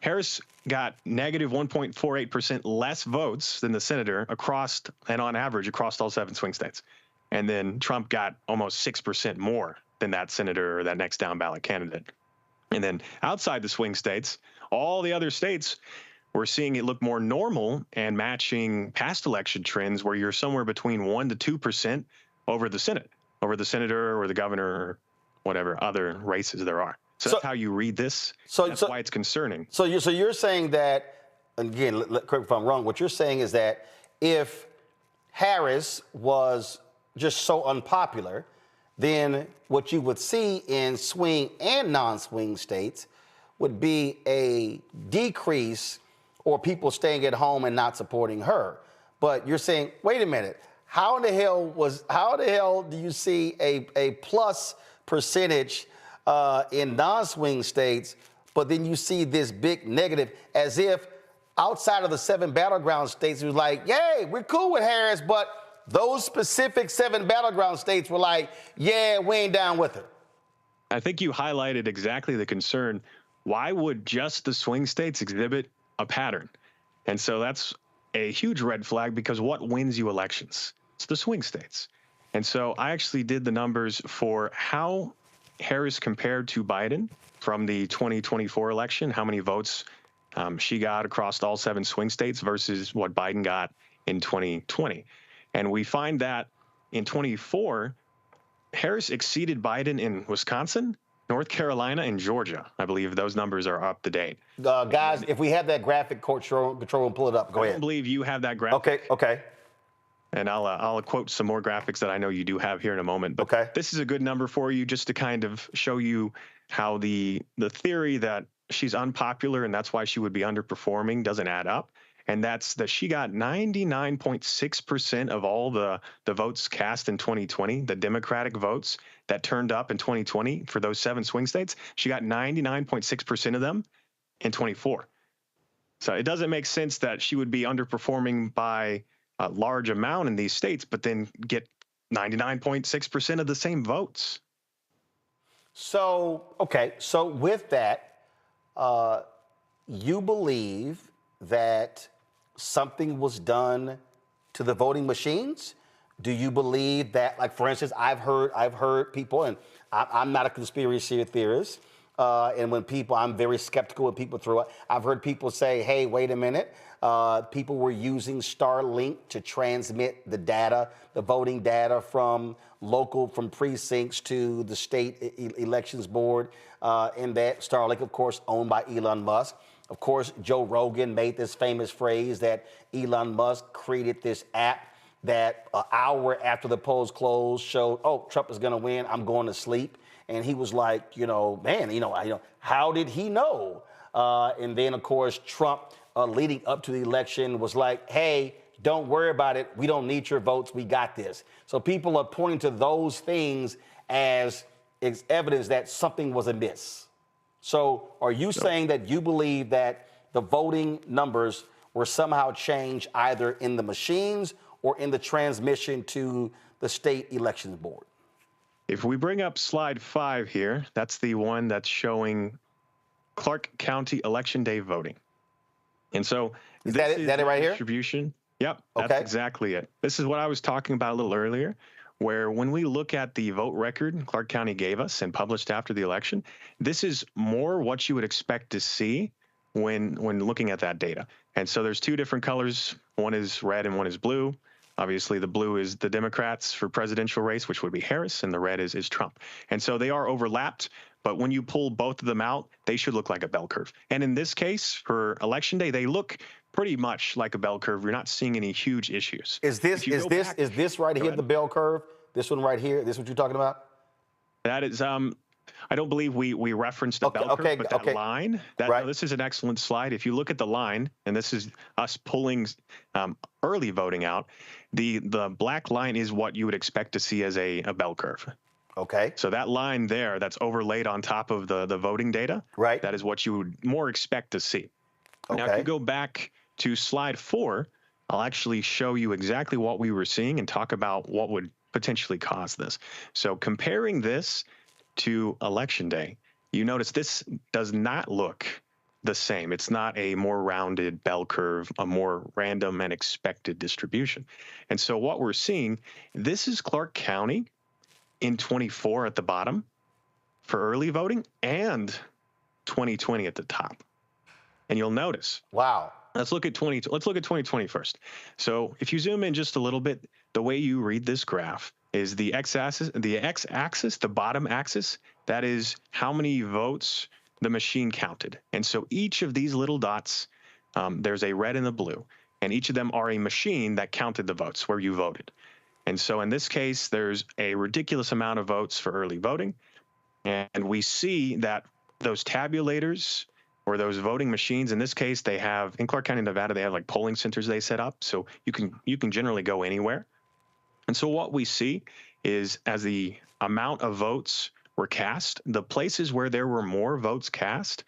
Harris got negative 1.48% less votes than the senator across and on average across all 7 swing states. And then Trump got almost 6% more than that senator or that next down ballot candidate. And then outside the swing states, all the other states, we're seeing it look more normal and matching past election trends where you're somewhere between 1 to 2% over the Senate, over the senator or the governor or whatever other races there are. So that's how you read this. That's why it's concerning. So you're saying that, again, correct me if I'm wrong, what you're saying is that if Harris was just so unpopular, then what you would see in swing and non-swing states would be a decrease or people staying at home and not supporting her. But you're saying, wait a minute, how in the hell do you see a plus percentage in non-swing states, but then you see this big negative, as if outside of the 7 battleground states, it was like, yay, we're cool with Harris, but those specific 7 battleground states were like, yeah, we ain't down with her. I think you highlighted exactly the concern. Why would just the swing states exhibit a pattern? And so that's a huge red flag, because what wins you elections? It's the swing states. And so I actually did the numbers for how Harris compared to Biden from the 2024 election, how many votes she got across all 7 swing states versus what Biden got in 2020. And we find that in 24, Harris exceeded Biden in Wisconsin, North Carolina, and Georgia. I believe those numbers are up to date. Guys, if we have that graphic, control and pull it up. Go ahead. I don't believe you have that graphic. Okay. And I'll quote some more graphics that I know you do have here in a moment. But this is a good number for you just to kind of show you how the theory that she's unpopular and that's why she would be underperforming doesn't add up. And that's that she got 99.6% of all the votes cast in 2020, the Democratic votes that turned up in 2020 for those 7 swing states. She got 99.6% of them in 24. So it doesn't make sense that she would be underperforming by a large amount in these states, but then get 99.6% of the same votes. So with that, you believe that something was done to the voting machines? Do you believe that, like, for instance, I've heard people, and I'm not a conspiracy theorist, and when people, I'm very skeptical when people throw it. I've heard people say, hey, wait a minute. People were using Starlink to transmit the data, the voting data from precincts to the state elections board, and that Starlink, of course, owned by Elon Musk. Of course, Joe Rogan made this famous phrase that Elon Musk created this app that an hour after the polls closed showed, oh, Trump is going to win, I'm going to sleep. And he was like, how did he know? And then, of course, Trump, leading up to the election, was like, hey, don't worry about it. We don't need your votes. We got this. So people are pointing to those things as evidence that something was amiss. So are you saying that you believe that the voting numbers were somehow changed either in the machines or in the transmission to the state elections board? If we bring up slide 5 here, that's the one that's showing Clark County Election Day voting. And so is that it right here? Distribution. Yep, that's exactly it. This is what I was talking about a little earlier, where when we look at the vote record Clark County gave us and published after the election, this is more what you would expect to see when looking at that data. And so there's two different colors. One is red and one is blue. Obviously, the blue is the Democrats for presidential race, which would be Harris, and the red is Trump. And so they are overlapped, but when you pull both of them out, they should look like a bell curve. And in this case, for Election Day, they look pretty much like a bell curve. You're not seeing any huge issues. Is this right here the bell curve? This one right here? This what you're talking about? That is I don't believe we referenced the bell curve, but that line, no, this is an excellent slide. If you look at the line, and this is us pulling early voting out, the black line is what you would expect to see as a bell curve. Okay. So that line there, that's overlaid on top of the voting data, right? That is what you would more expect to see. Okay. Now, if you go back to slide 4, I'll actually show you exactly what we were seeing and talk about what would potentially cause this. So comparing this to Election Day, you notice this does not look the same. It's not a more rounded bell curve, a more random and expected distribution. And so what we're seeing, this is Clark County in 24 at the bottom for early voting and 2020 at the top. And you'll notice. Wow. Let's look at 2020 first. So if you zoom in just a little bit, the way you read this graph is the x-axis, the bottom axis, that is how many votes the machine counted. And so each of these little dots, there's a red and a blue, and each of them are a machine that counted the votes where you voted. And so in this case, there's a ridiculous amount of votes for early voting. And we see that those tabulators or those voting machines, in this case, they have, in Clark County, Nevada, they have like polling centers they set up. So you can generally go anywhere. And so what we see is as the amount of votes were cast, the places where there were more votes cast,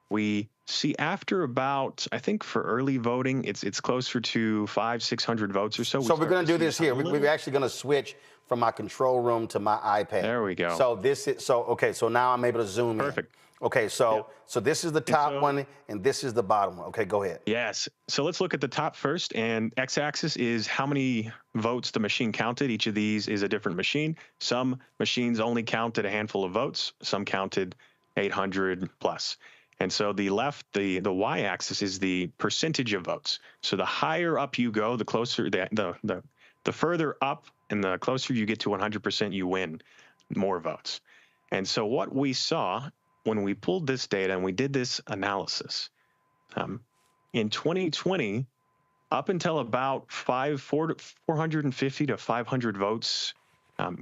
we see after about, I think for early voting, it's closer to 500-600 votes or so. So we're going to do this here. We're actually going to switch from my control room to my iPad. There we go. So this is okay. So now I'm able to zoom in. Perfect. Okay, so this is the top one, and this is the bottom one. Okay, go ahead. Yes. So let's look at the top first, and x-axis is how many votes the machine counted. Each of these is a different machine. Some machines only counted a handful of votes. Some counted 800 plus. And so the left, the y-axis is the percentage of votes. So the higher up you go, the closer, the further up and the closer you get to 100%, you win more votes. And so what we saw when we pulled this data and we did this analysis, in 2020, up until about 450 to 500 votes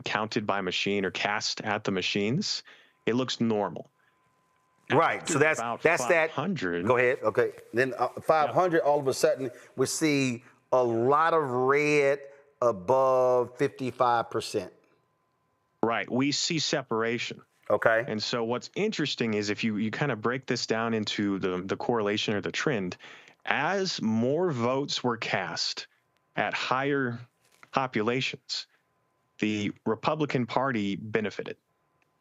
counted by machine or cast at the machines, it looks normal. Right. So that's that. 500. Go ahead. Okay. Then 500, all of a sudden, we see a lot of red above 55%. Right. We see separation. Okay. And so what's interesting is if you kind of break this down into the correlation or the trend, as more votes were cast at higher populations, the Republican Party benefited.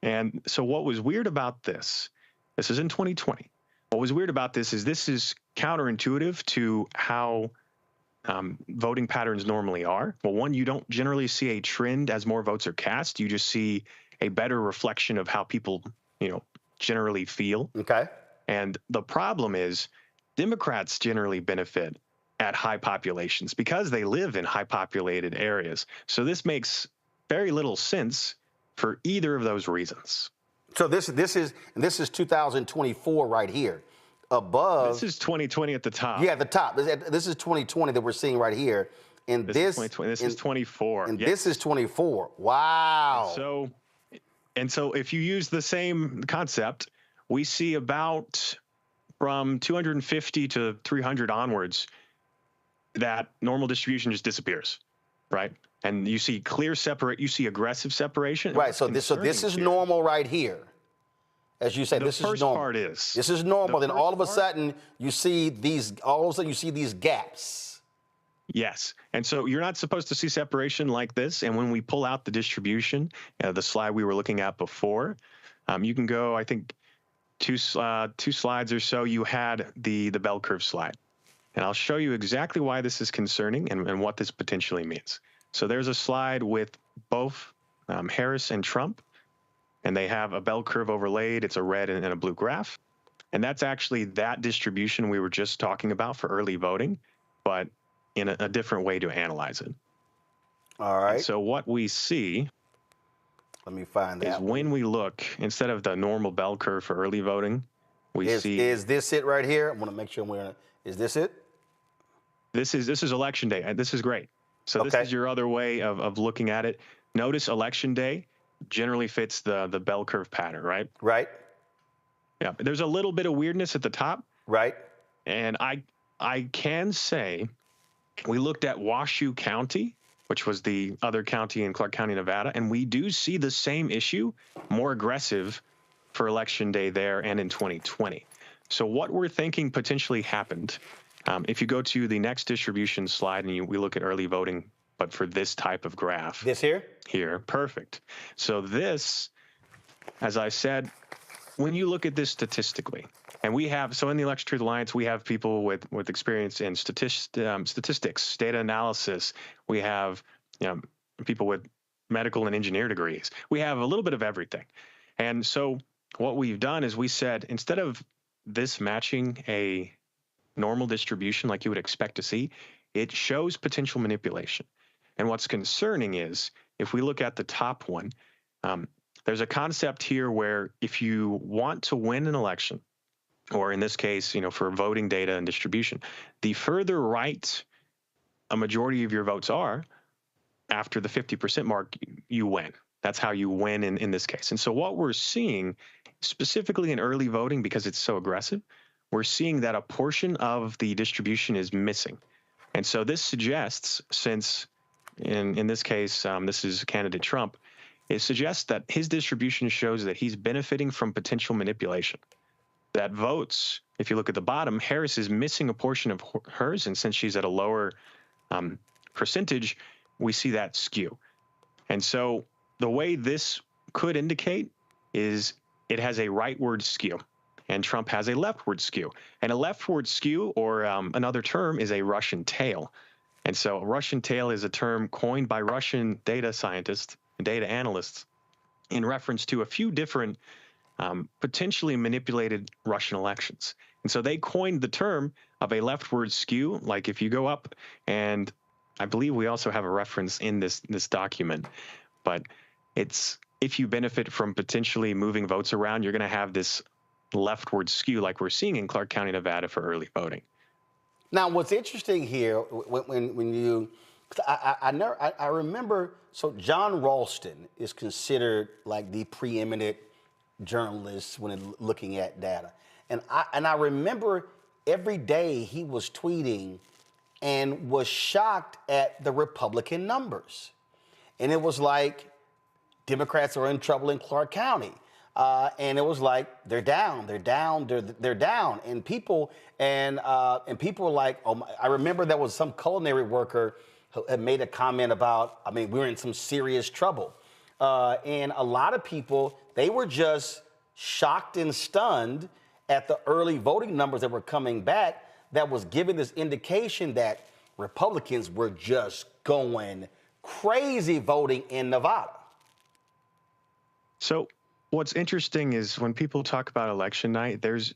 And so what was weird about this is in 2020. What was weird about this is counterintuitive to how voting patterns normally are. Well, one, you don't generally see a trend as more votes are cast. You just see a better reflection of how people, generally feel. Okay. And the problem is Democrats generally benefit at high populations because they live in high populated areas. So this makes very little sense for either of those reasons. So this is 2024 right here. Above. This is 2020 at the top. Yeah, at the top. This is 2020 that we're seeing right here. And this is 2020. This is 24. And this is 24. Wow. And so if you use the same concept, we see about from 250 to 300 onwards, that normal distribution just disappears, right? And you see you see aggressive separation. Right. So this is normal right here. As you say, this is normal. The first part is. This is normal. Then all of a sudden you see these gaps. Yes. And so you're not supposed to see separation like this. And when we pull out the distribution, the slide we were looking at before, you can go, I think, two slides or so, you had the bell curve slide. And I'll show you exactly why this is concerning and what this potentially means. So there's a slide with both Harris and Trump, and they have a bell curve overlaid. It's a red and a blue graph. And that's actually that distribution we were just talking about for early voting, but in a different way to analyze it. All right. And so what we see, let me find that, is when we look, instead of the normal bell curve for early voting, we see. Is this it right here? I want to make sure is this it? This is election day. This is great. So this is your other way of looking at it. Notice election day generally fits the bell curve pattern, right? Right. Yeah. There's a little bit of weirdness at the top. Right. And I can say we looked at Washoe County, which was the other county in Clark County, Nevada, and we do see the same issue, more aggressive for election day there and in 2020. So what we're thinking potentially happened, if you go to the next distribution slide and we look at early voting, but for this type of graph. This here? Here, perfect. So this, as I said, when you look at this statistically, and we have, so in the Election Truth Alliance, we have people with experience in statistics, data analysis. We have people with medical and engineer degrees. We have a little bit of everything. And so what we've done is we said, instead of this matching a normal distribution like you would expect to see, it shows potential manipulation. And what's concerning is, if we look at the top one, there's a concept here where if you want to win an election, or in this case, for voting data and distribution, the further right a majority of your votes are, after the 50% mark, you win. That's how you win in this case. And so what we're seeing, specifically in early voting, because it's so aggressive, we're seeing that a portion of the distribution is missing. And so this suggests, since in this case, this is candidate Trump, it suggests that his distribution shows that he's benefiting from potential manipulation. That votes, if you look at the bottom, Harris is missing a portion of hers, and since she's at a lower percentage, we see that skew. And so the way this could indicate is it has a rightward skew, and Trump has a leftward skew. And a leftward skew, or another term, is a Russian tail. And so a Russian tail is a term coined by Russian data scientists and data analysts in reference to a few different potentially manipulated Russian elections. And so they coined the term of a leftward skew, like if you go up, and I believe we also have a reference in this document, but it's if you benefit from potentially moving votes around, you're going to have this leftward skew like we're seeing in Clark County, Nevada for early voting. Now, what's interesting here, when you, I remember, so John Ralston is considered like the preeminent journalist when looking at data. And I remember every day he was tweeting and was shocked at the Republican numbers. And it was like, Democrats are in trouble in Clark County. And it was like, they're down. And people were like, oh my, I remember there was some culinary worker who had made a comment about, we're in some serious trouble. And a lot of people, they were just shocked and stunned at the early voting numbers that were coming back that was giving this indication that Republicans were just going crazy voting in Nevada. So what's interesting is when people talk about election night, there's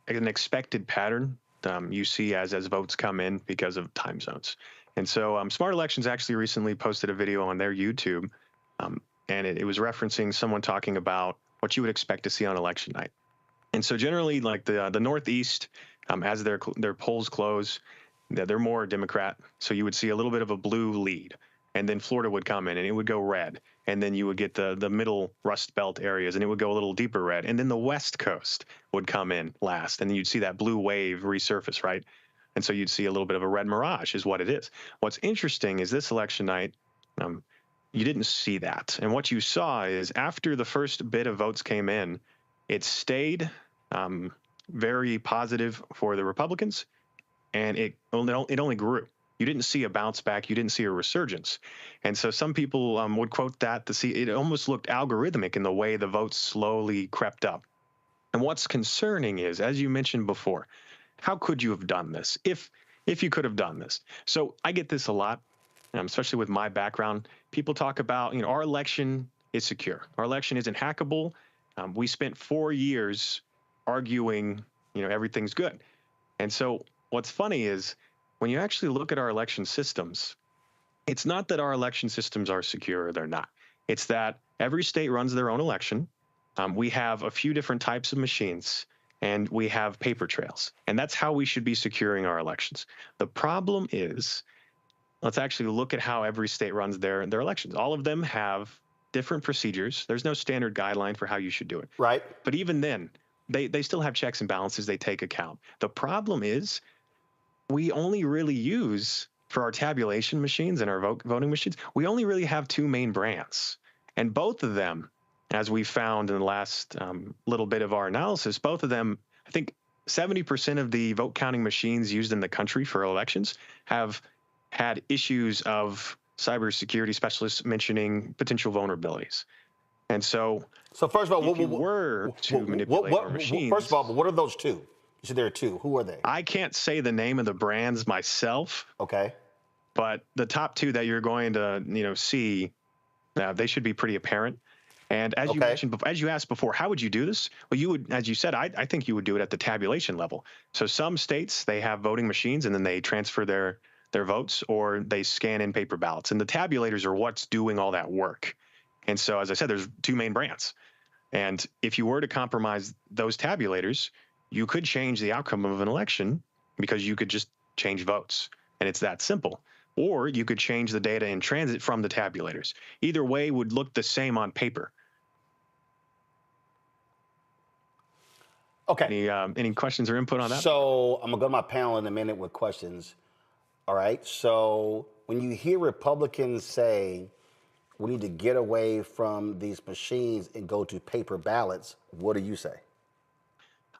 an expected pattern you see as votes come in because of time zones. And so Smart Elections actually recently posted a video on their YouTube, and it was referencing someone talking about what you would expect to see on election night. And so generally, like the Northeast, as their polls close, they're more Democrat. So you would see a little bit of a blue lead. And then Florida would come in and it would go red. And then you would get the middle Rust Belt areas and it would go a little deeper red. And then the West Coast would come in last. And then you'd see that blue wave resurface, right? And so you'd see a little bit of a red mirage is what it is. What's interesting is this election night, you didn't see that. And what you saw is after the first bit of votes came in, it stayed very positive for the Republicans, and it only grew. You didn't see a bounce back. You didn't see a resurgence. And so some people would quote that to see it almost looked algorithmic in the way the votes slowly crept up. And what's concerning is, as you mentioned before, how could you have done this if you could have done this? So I get this a lot, especially with my background. People talk about, our election is secure. Our election isn't hackable. We spent 4 years arguing, everything's good. And so what's funny is when you actually look at our election systems, it's not that our election systems are secure or they're not. It's that every state runs their own election. We have a few different types of machines, and we have paper trails. And that's how we should be securing our elections. The problem is, let's actually look at how every state runs their elections. All of them have different procedures. There's no standard guideline for how you should do it. Right. But even then, they still have checks and balances they take account. The problem is we only really use, for our tabulation machines and our voting machines, we only really have 2 main brands. And both of them, as we found in the last little bit of our analysis, both of them, I think 70% of the vote counting machines used in the country for elections have had issues of cybersecurity specialists mentioning potential vulnerabilities. And so first of all, if you were to manipulate our machines... First of all, what are those 2? You said there are 2. Who are they? I can't say the name of the brands myself. Okay. But the top 2 that you're going to, see, they should be pretty apparent. And as you mentioned, as you asked before, how would you do this? Well, you would, as you said, I think you would do it at the tabulation level. So some states, they have voting machines and then they transfer their votes, or they scan in paper ballots. And the tabulators are what's doing all that work. And so, as I said, there's 2 main brands. And if you were to compromise those tabulators, you could change the outcome of an election because you could just change votes. And it's that simple. Or you could change the data in transit from the tabulators. Either way would look the same on paper. Okay. Any questions or input on that? So I'm going to go to my panel in a minute with questions. All right. So when you hear Republicans say we need to get away from these machines and go to paper ballots, what do you say?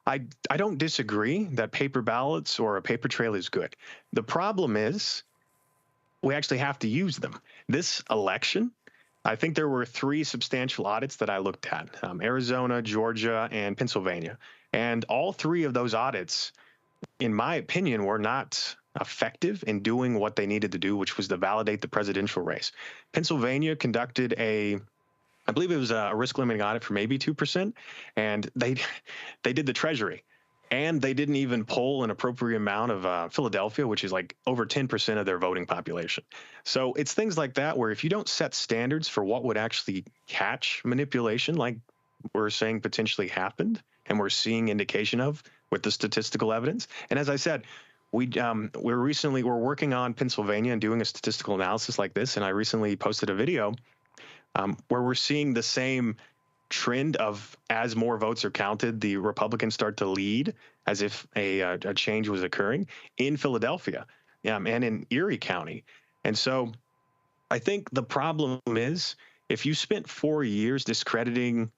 I don't disagree that paper ballots or a paper trail is good. The problem is we actually have to use them. This election, I think there were 3 substantial audits that I looked at, Arizona, Georgia, and Pennsylvania. And all 3 of those audits, in my opinion, were not effective in doing what they needed to do, which was to validate the presidential race. Pennsylvania conducted I believe it was a risk limiting audit for maybe 2%, and they did the Treasury. And they didn't even poll an appropriate amount of Philadelphia, which is like over 10% of their voting population. So it's things like that where if you don't set standards for what would actually catch manipulation, like we're saying potentially happened, and we're seeing indication of with the statistical evidence. And as I said, we're working on Pennsylvania and doing a statistical analysis like this. And I recently posted a video where we're seeing the same trend of, as more votes are counted, the Republicans start to lead as if a change was occurring in Philadelphia and in Erie County. And so I think the problem is if you spent 4 years discrediting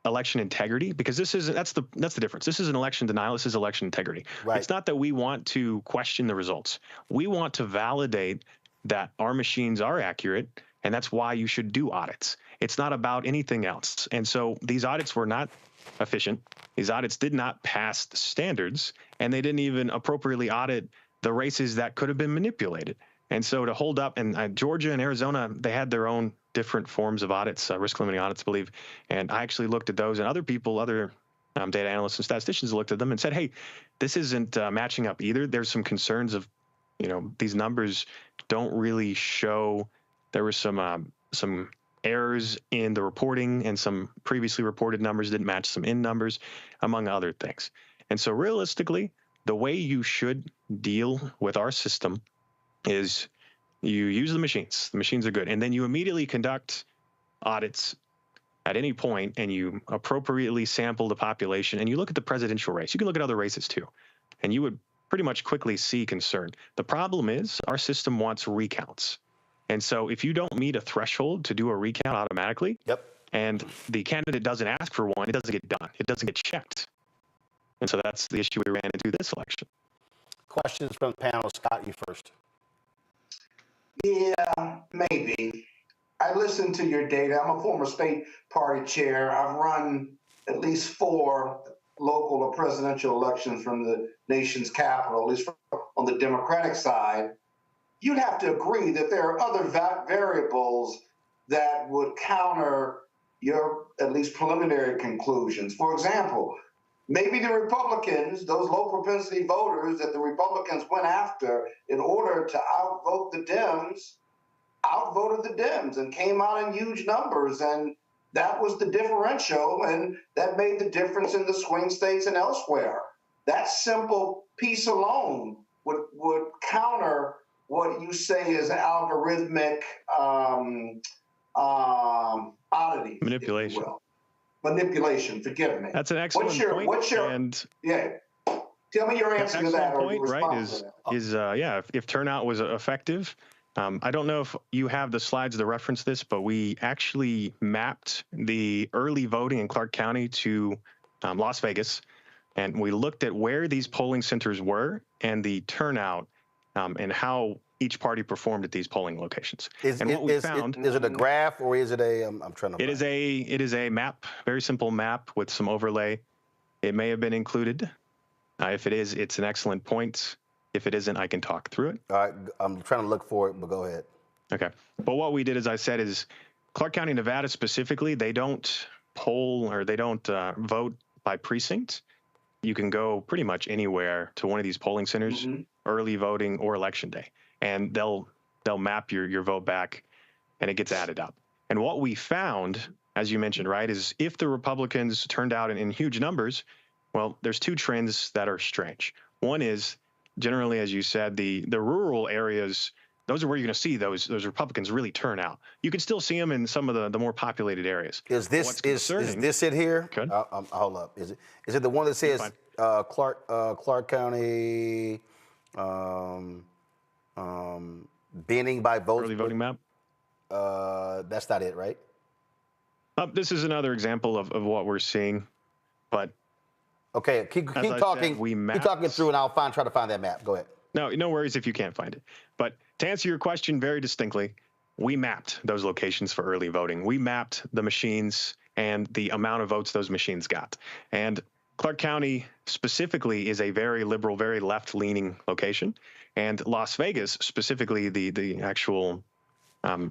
election integrity, because that's the difference. This is an election denial. This is election integrity. Right. It's not that we want to question the results. We want to validate that our machines are accurate, and that's why you should do audits. It's not about anything else. And so these audits were not efficient. These audits did not pass the standards, and they didn't even appropriately audit the races that could have been manipulated. And so to hold up, and Georgia and Arizona, they had their own different forms of audits, risk limiting audits, I believe. And I actually looked at those, and other data analysts and statisticians looked at them and said, hey, this isn't matching up either. There's some concerns of, these numbers don't really show. There were some errors in the reporting, and some previously reported numbers didn't match some in numbers, among other things. And so realistically, the way you should deal with our system is you use the machines. The machines are good. And then you immediately conduct audits at any point, and you appropriately sample the population, and you look at the presidential race. You can look at other races too, and you would pretty much quickly see concern. The problem is our system wants recounts. And so if you don't meet a threshold to do a recount automatically, and the candidate doesn't ask for one, it doesn't get done. It doesn't get checked. And so that's the issue we ran into this election. Questions from the panel. Scott, you first. Yeah, maybe. I listened to your data. I'm a former state party chair. I've run at least 4 local or presidential elections from the nation's capital, at least on the Democratic side. You'd have to agree that there are other variables that would counter your at least preliminary conclusions. For example, maybe the Republicans, those low propensity voters that the Republicans went after in order to outvote the Dems, outvoted the Dems and came out in huge numbers. And that was the differential, and that made the difference in the swing states and elsewhere. That simple piece alone would counter what you say is algorithmic oddities. Manipulation. Manipulation, forgive me. That's an excellent point. Yeah. Tell me your answer to that. Point, right, is if turnout was effective. I don't know if you have the slides to reference this, but we actually mapped the early voting in Clark County to Las Vegas, and we looked at where these polling centers were and the turnout and how each party performed at these polling locations. Is it a graph or is it a? I'm trying to. It is a map, very simple map with some overlay. It may have been included. If it is, it's an excellent point. If it isn't, I can talk through it. All right, I'm trying to look for it, but go ahead. Okay. But what we did, as I said, is Clark County, Nevada specifically, they don't poll or they don't vote by precinct. You can go pretty much anywhere to one of these polling centers, early voting or election day, and they'll map your vote back, and it gets added up. And what we found, as you mentioned, right, is if the Republicans turned out in huge numbers, well, there's 2 trends that are strange. One is, generally, as you said, the rural areas, those are where you're going to see those Republicans really turn out. You can still see them in some of the more populated areas. Is this it here? Good. Hold up. Is it the one that says Clark County binning by votes? Early voting map? That's not it, right? This is another example of what we're seeing, but. Okay, keep talking. Keep talking through, and I'll try to find that map. Go ahead. No worries if you can't find it. But to answer your question very distinctly, we mapped those locations for early voting. We mapped the machines and the amount of votes those machines got. And Clark County specifically is a very liberal, very left-leaning location. And Las Vegas, specifically the actual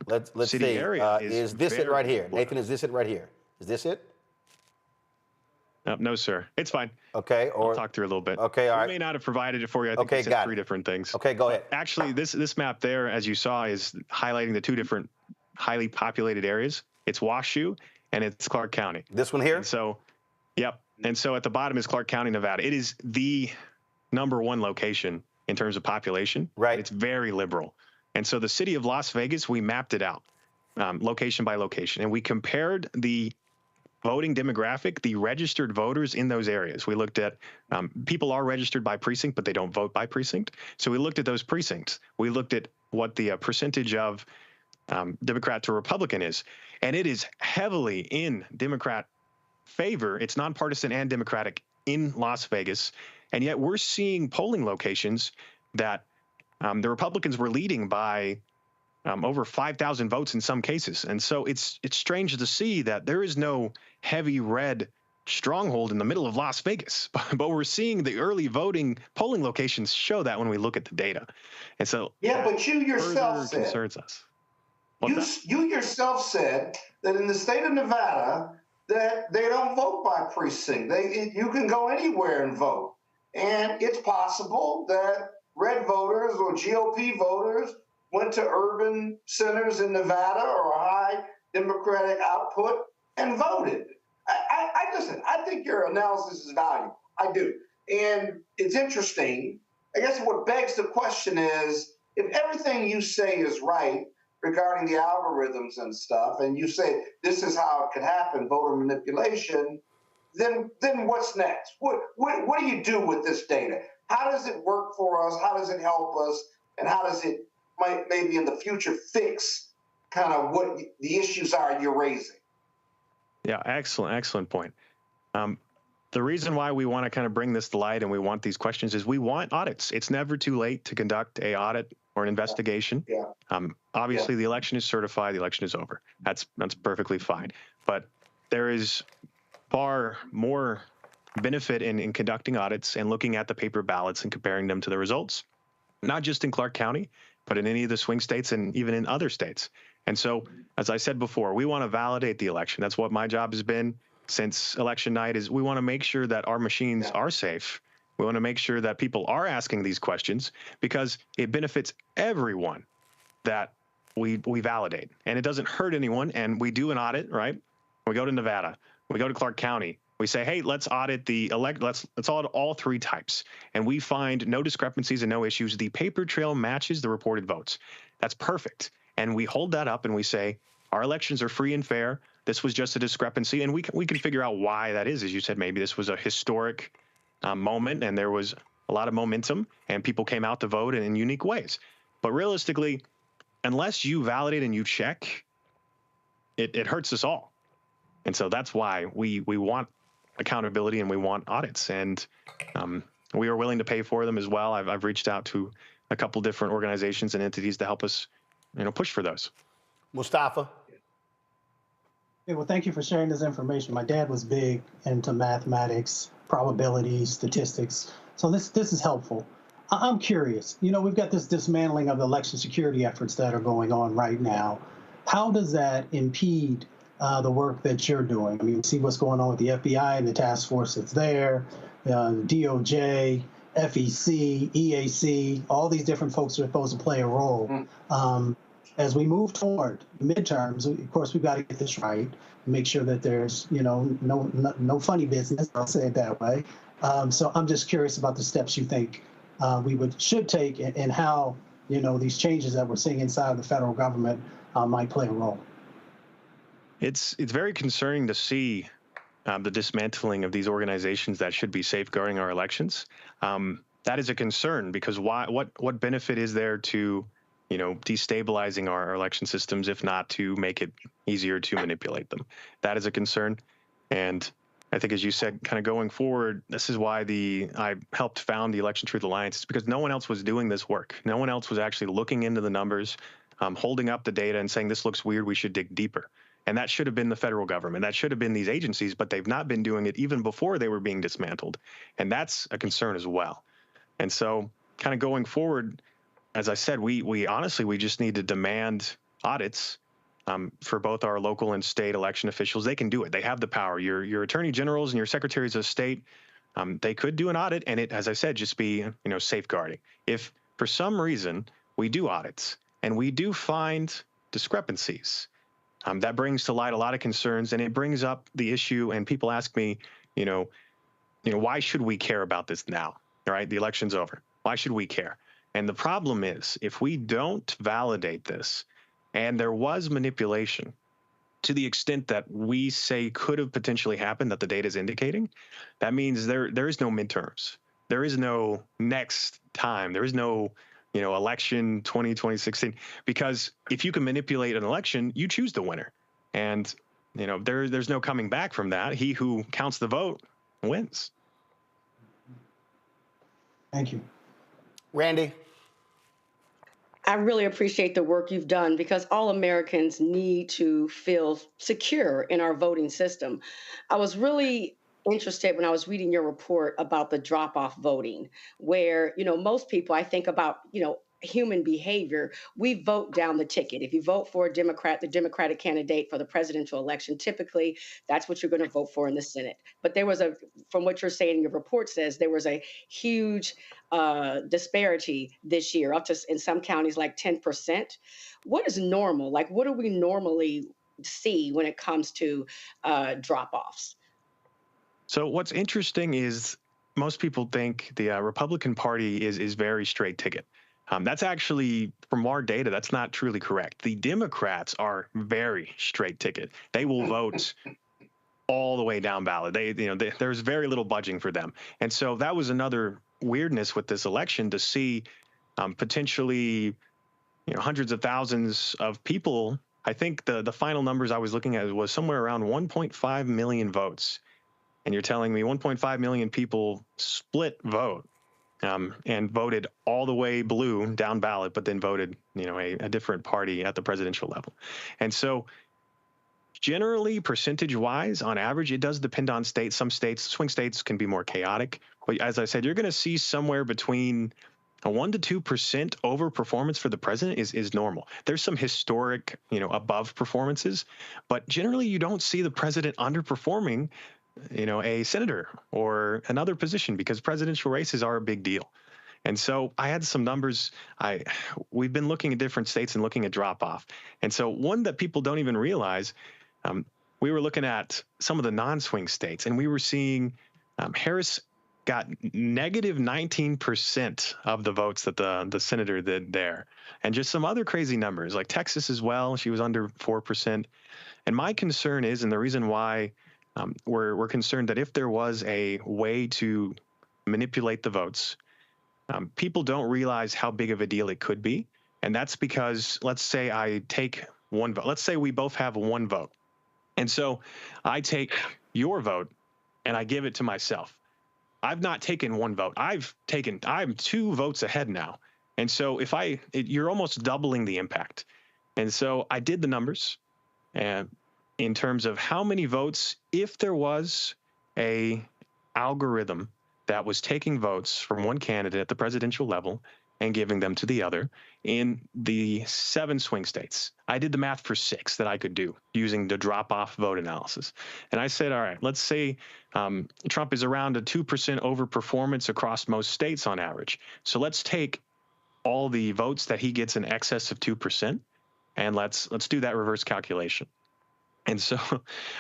let's city see. area, is this it right here? Nathan, is this it right here? Is this it? No, sir. It's fine. Okay. I'll talk through a little bit. Okay, all right. We may not have provided it for you. I think it's 3 different things. Okay, go ahead. Actually, this map there, as you saw, is highlighting the 2 different highly populated areas. It's Washoe and it's Clark County. This one here? And so, yep. And so at the bottom is Clark County, Nevada. It is the #1 location in terms of population. Right. It's very liberal. And so the city of Las Vegas, we mapped it out location by location. And we compared the voting demographic, the registered voters in those areas. We looked at people are registered by precinct, but they don't vote by precinct. So we looked at those precincts. We looked at what the percentage of Democrat to Republican is. And it is heavily in Democrat favor. It's nonpartisan and Democratic in Las Vegas. And yet we're seeing polling locations that the Republicans were leading by over 5,000 votes in some cases. And so it's strange to see that there is no heavy red stronghold in the middle of Las Vegas, but we're seeing the early voting polling locations show that when we look at the data. And so but you yourself said, concerns us. You yourself said that in the state of Nevada that they don't vote by precinct. You can go anywhere and vote. And it's possible that red voters or GOP voters went to urban centers in Nevada or high Democratic output and voted. Listen, I think your analysis is valuable. I do. And it's interesting. I guess what begs the question is, if everything you say is right regarding the algorithms and stuff, and you say this is how it could happen, voter manipulation, then what's next? What do you do with this data? How does it work for us? How does it help us? And how does it maybe in the future fix kind of what the issues are you're raising? Yeah, excellent point. The reason why we want to kind of bring this to light and we want these questions is we want audits. It's never too late to conduct an audit or an investigation. Yeah. Obviously, the election is certified. The election is over. That's perfectly fine. But there is far more benefit in conducting audits and looking at the paper ballots and comparing them to the results, not just in Clark County, but in any of the swing states and even in other states. And so, as I said before, we want to validate the election. That's what my job has been since election night, is we want to make sure that our machines are safe. We want to make sure that people are asking these questions, because it benefits everyone that we validate, and it doesn't hurt anyone. And we do an audit, right? We go to Nevada, we go to Clark County, we say, hey, let's audit let's audit all three types, and we find no discrepancies and no issues. The paper trail matches the reported votes. That's perfect. And we hold that up and we say, our elections are free and fair. This was just a discrepancy, and we can figure out why that is. As you said, maybe this was a historic moment, and there was a lot of momentum, and people came out to vote in unique ways. But realistically, unless you validate and you check, it hurts us all. And so that's why we want accountability and we want audits, and we are willing to pay for them as well. I've reached out to a couple different organizations and entities to help us, push for those. Mustafa. Yeah, well, thank you for sharing this information. My dad was big into mathematics, probability, statistics, so this is helpful. I'm curious. We've got this dismantling of the election security efforts that are going on right now. How does that impede the work that you're doing? I mean, see what's going on with the FBI and the task force that's there, the DOJ, FEC, EAC, all these different folks are supposed to play a role. As we move toward midterms, of course, we've got to get this right, make sure that there's, no funny business, I'll say it that way. So I'm just curious about the steps you think we should take, and how, these changes that we're seeing inside the federal government might play a role. It's very concerning to see the dismantling of these organizations that should be safeguarding our elections. That is a concern, because what benefit is there to destabilizing our election systems, if not to make it easier to manipulate them? That is a concern. And I think, as you said, kind of going forward, this is why I helped found the Election Truth Alliance. It's because no one else was doing this work. No one else was actually looking into the numbers, holding up the data and saying, this looks weird, we should dig deeper. And that should have been the federal government. That should have been these agencies, but they've not been doing it even before they were being dismantled. And that's a concern as well. And so kind of going forward, as I said, we honestly just need to demand audits for both our local and state election officials. They can do it. They have the power. Your attorney generals and your secretaries of state, they could do an audit, and it, as I said, just be safeguarding. If for some reason we do audits and we do find discrepancies, that brings to light a lot of concerns, and it brings up the issue. And people ask me, why should we care about this now? All right, the election's over. Why should we care? And the problem is, if we don't validate this, and there was manipulation to the extent that we say could have potentially happened, that the data is indicating, that means there is no midterms. There is no next time. There is no election 2016, because if you can manipulate an election, you choose the winner. And, there's no coming back from that. He who counts the vote wins. Thank you. Randy. I really appreciate the work you've done, because all Americans need to feel secure in our voting system. I was really interested when I was reading your report about the drop-off voting, where, most people, I think about, human behavior, we vote down the ticket. If you vote for a Democrat, the Democratic candidate for the presidential election, typically that's what you're going to vote for in the Senate. But from what you're saying, your report says there was a huge disparity this year, up to in some counties like 10%. What is normal? Like, what do we normally see when it comes to drop-offs? So what's interesting is most people think the Republican Party is very straight ticket. That's actually, from our data, that's not truly correct. The Democrats are very straight ticket. They will vote all the way down ballot. There's very little budging for them. And so that was another weirdness with this election, to see potentially hundreds of thousands of people. I think the final numbers I was looking at was somewhere around 1.5 million votes. And you're telling me 1.5 million people split vote. and voted all the way blue down ballot, but then voted, a different party at the presidential level. And so generally, percentage-wise, on average, it does depend on states. Some states, swing states, can be more chaotic. But as I said, you're going to see somewhere between a 1% to 2% overperformance for the president is normal. There's some historic, above performances, but generally you don't see the president underperforming, a senator or another position, because presidential races are a big deal. And so I had some numbers. We've been looking at different states and looking at drop off. And so one that people don't even realize, we were looking at some of the non-swing states, and we were seeing Harris got negative 19% of the votes that the senator did there. And just some other crazy numbers, like Texas as well. She was under 4%. And my concern is, and the reason why we're concerned, that if there was a way to manipulate the votes, people don't realize how big of a deal it could be. And that's because, let's say I take one vote. Let's say we both have one vote. And so I take your vote and I give it to myself. I've not taken one vote. I'm 2 votes ahead now. And so you're almost doubling the impact. And so I did the numbers in terms of how many votes, if there was a algorithm that was taking votes from one candidate at the presidential level and giving them to the other in the 7 swing states. I did the math for 6 that I could do using the drop-off vote analysis. And I said, all right, let's say Trump is around a 2% overperformance across most states on average. So let's take all the votes that he gets in excess of 2%, and let's do that reverse calculation. And so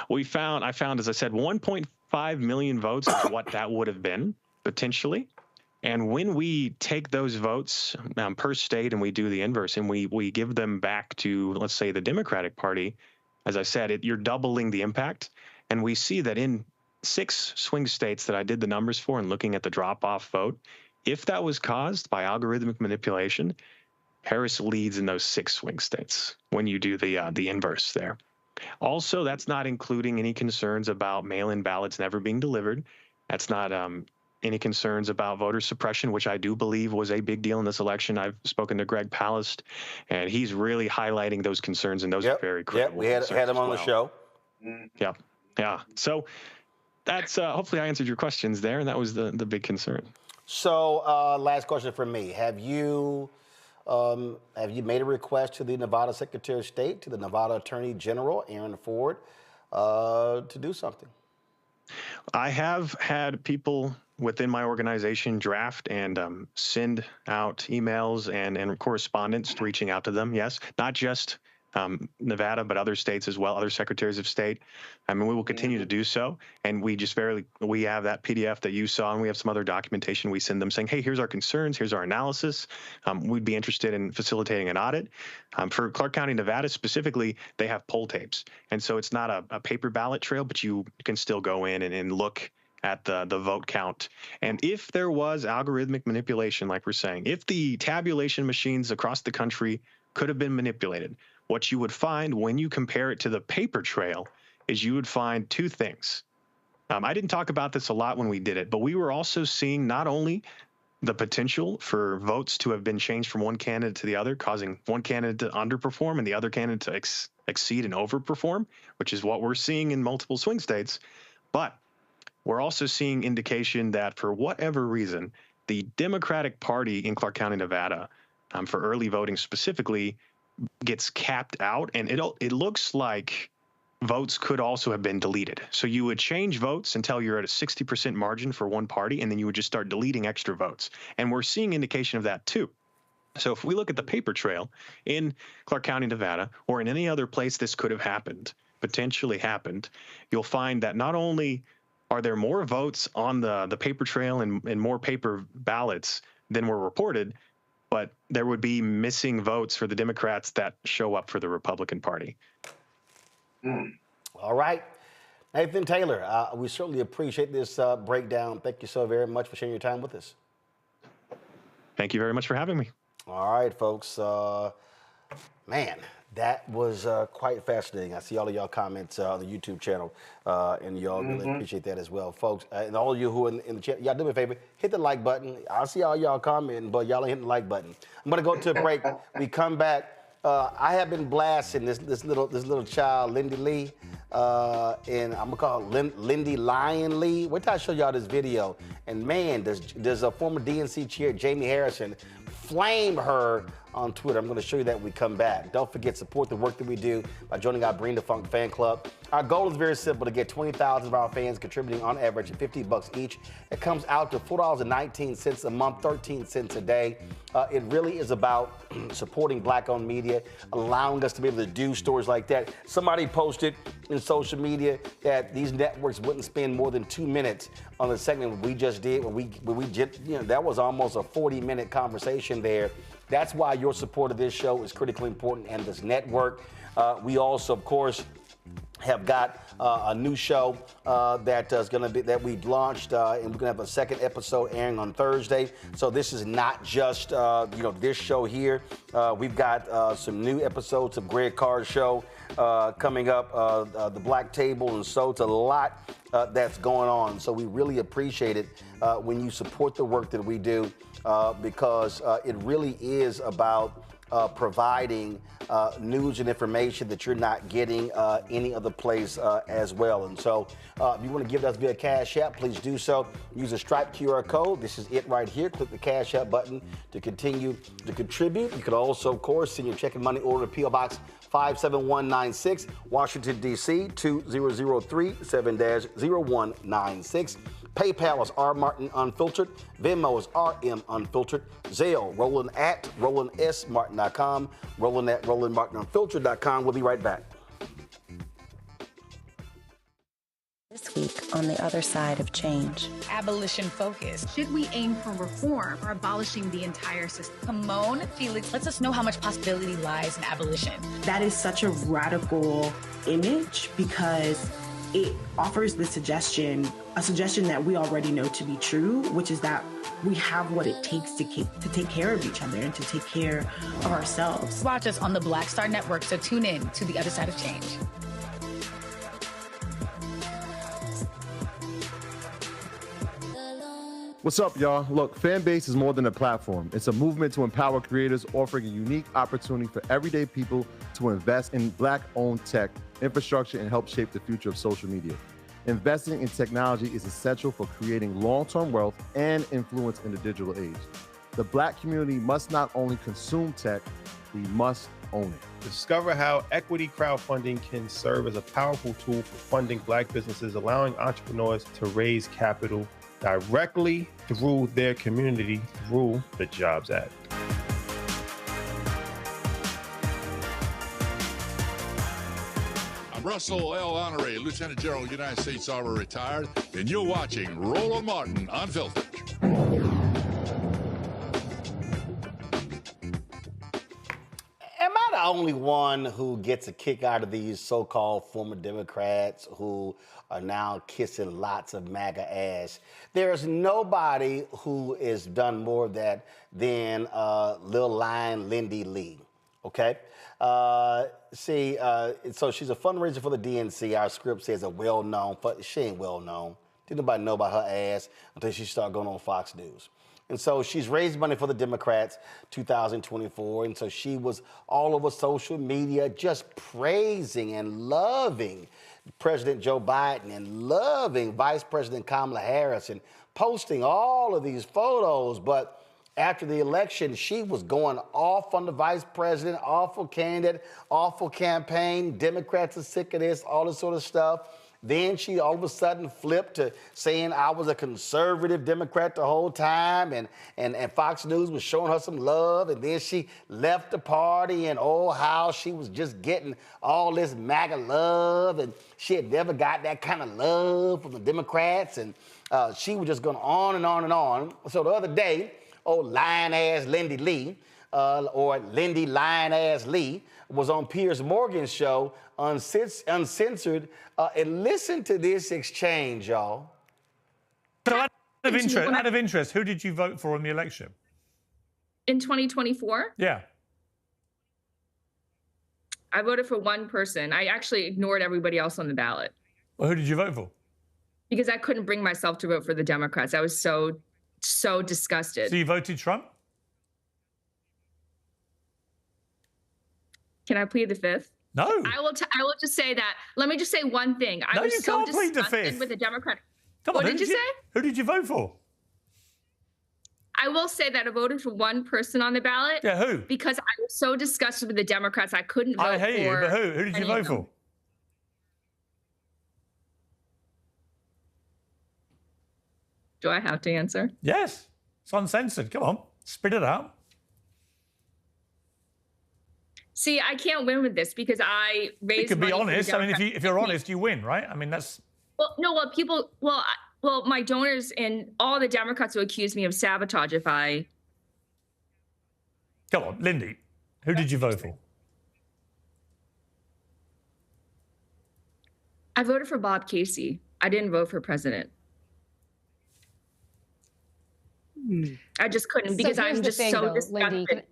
I found, as I said, 1.5 million votes is what that would have been potentially. And when we take those votes per state and we do the inverse and we give them back to, let's say, the Democratic Party, as I said, you're doubling the impact. And we see that in 6 swing states that I did the numbers for and looking at the drop-off vote, if that was caused by algorithmic manipulation, Harris leads in those 6 swing states when you do the inverse there. Also, that's not including any concerns about mail-in ballots never being delivered. That's not any concerns about voter suppression, which I do believe was a big deal in this election. I've spoken to Greg Palast, and he's really highlighting those concerns, and those are very critical. Yeah, we had him on the show. Yeah. So that's hopefully I answered your questions there, and that was the big concern. So last question from me. Have you made a request to the Nevada Secretary of State, to the Nevada Attorney General, Aaron Ford, to do something? I have had people within my organization draft and send out emails and correspondence reaching out to them. Yes, not just Nevada, but other states as well, other secretaries of state. I mean, we will continue to do so. And we have that PDF that you saw, and we have some other documentation. We send them saying, hey, here's our concerns, here's our analysis. We'd be interested in facilitating an audit. For Clark County, Nevada specifically, they have poll tapes. And so it's not a paper ballot trail, but you can still go in and look at the vote count. And if there was algorithmic manipulation, like we're saying, if the tabulation machines across the country could have been manipulated, what you would find when you compare it to the paper trail is you would find 2 things. I didn't talk about this a lot when we did it, but we were also seeing not only the potential for votes to have been changed from one candidate to the other, causing one candidate to underperform and the other candidate to exceed and overperform, which is what we're seeing in multiple swing states, but we're also seeing indication that for whatever reason, the Democratic Party in Clark County, Nevada, for early voting specifically, gets capped out, and it looks like votes could also have been deleted. So you would change votes until you're at a 60% margin for one party, and then you would just start deleting extra votes. And we're seeing indication of that too. So if we look at the paper trail in Clark County, Nevada, or in any other place this could have happened, potentially happened, you'll find that not only are there more votes on the paper trail and more paper ballots than were reported, but there would be missing votes for the Democrats that show up for the Republican Party. All right. Nathan Taylor, we certainly appreciate this breakdown. Thank you so very much for sharing your time with us. Thank you very much for having me. All right, folks. Man, that was quite fascinating. I see all of y'all comments on the YouTube channel, and y'all really appreciate that as well, folks. And all of you who are in the chat, y'all do me a favor, hit the like button. I see all y'all commenting, but y'all ain't hitting the like button. I'm gonna go to a break. We come back. I have been blasting this little child, Lindy Li, and I'm gonna call her Lindy Li. Wait till I show y'all this video. And man, does a former DNC chair, Jamie Harrison, flame her on Twitter. I'm going to show you that when we come back. Don't forget, support the work that we do by joining our Bring the Funk fan club. Our goal is very simple, to get 20,000 of our fans contributing on average $50 each. It comes out to $4.19 a month, 13 cents a day. It really is about supporting Black-owned media, allowing us to be able to do stories like that. Somebody posted in social media that these networks wouldn't spend more than 2 minutes on the segment we just did. That was almost a 40-minute conversation there. That's why your support of this show is critically important, and this network. We also, of course, have got a new show that we launched, and we're gonna have a second episode airing on Thursday. So this is not just this show here. We've got some new episodes of Greg Carr's show coming up, the Black Table, and so it's a lot that's going on. So we really appreciate it when you support the work that we do, because it really is about providing news and information that you're not getting any other place as well. And so if you want to give us via Cash App, please do so. Use a Stripe QR code. This is it right here. Click the Cash App button to continue to contribute. You can also, of course, send your check and money order to P.O. Box 57196, Washington, D.C. 20037 7-0196. PayPal is R Martin Unfiltered. Venmo is RM Unfiltered. Zelle, Roland at RolandSMartin.com. Roland at RolandMartinUnfiltered.com. We'll be right back. This week on the other side of change. Abolition focus. Should we aim for reform or abolishing the entire system? Simone Felix lets us know how much possibility lies in abolition. That is such a radical image because it offers the suggestion that we already know to be true, which is that we have what it takes to take care of each other and to take care of ourselves. Watch us on the Black Star Network, so tune in to the other side of change. What's up, y'all? Look, Fanbase is more than a platform. It's a movement to empower creators, offering a unique opportunity for everyday people to invest in Black-owned tech, infrastructure, and help shape the future of social media. Investing in technology is essential for creating long-term wealth and influence in the digital age. The Black community must not only consume tech, we must own it. Discover how equity crowdfunding can serve as a powerful tool for funding Black businesses, allowing entrepreneurs to raise capital directly through their community through the Jobs Act. I'm Russell L. Honoré, Lieutenant General, United States Army, retired, and you're watching Roland Martin Unfiltered. Am I the only one who gets a kick out of these so-called former Democrats who are now kissing lots of MAGA ass? There's nobody who has done more of that than Lil Lion Lindy Li, okay? So she's a fundraiser for the DNC. Our script says a well-known, but she ain't well-known. Didn't nobody know about her ass until she started going on Fox News. And so she's raised money for the Democrats 2024. And so she was all over social media just praising and loving President Joe Biden and loving Vice President Kamala Harris and posting all of these photos. But after the election, she was going off on the vice president, awful candidate, awful campaign. Democrats are sick of this, all this sort of stuff. Then she all of a sudden flipped to saying I was a conservative Democrat the whole time, and Fox News was showing her some love, and then she left the party, and oh, how she was just getting all this MAGA love, and she had never got that kind of love from the Democrats, and she was just going on and on and on. So the other day, old lion-ass Lindy Li, or Lindy Lion-ass Li, was on Piers Morgan's show, Uncensored, and listen to this exchange, y'all. So out of interest, who did you vote for in the election? In 2024? Yeah. I voted for one person. I actually ignored everybody else on the ballot. Well, who did you vote for? Because I couldn't bring myself to vote for the Democrats. I was so disgusted. So you voted Trump? Can I plead the fifth? No. I will just say that. Let me just say one thing. I was so disgusted with the Democratic. What did you say? Who did you vote for? I will say that I voted for one person on the ballot. Yeah, who? Because I was so disgusted with the Democrats, I couldn't vote for. I hate you, but who? Who did you vote for? Do I have to answer? Yes. It's uncensored. Come on, spit it out. See, I can't win with this because I raised. You could be money honest. I mean, if you're honest, you win, right? I mean, that's. Well, no. Well, my donors and all the Democrats will accuse me of sabotage if I. Come on, Lindy. Who did you vote for? I voted for Bob Casey. I didn't vote for president. I just couldn't because I'm just so disgusted.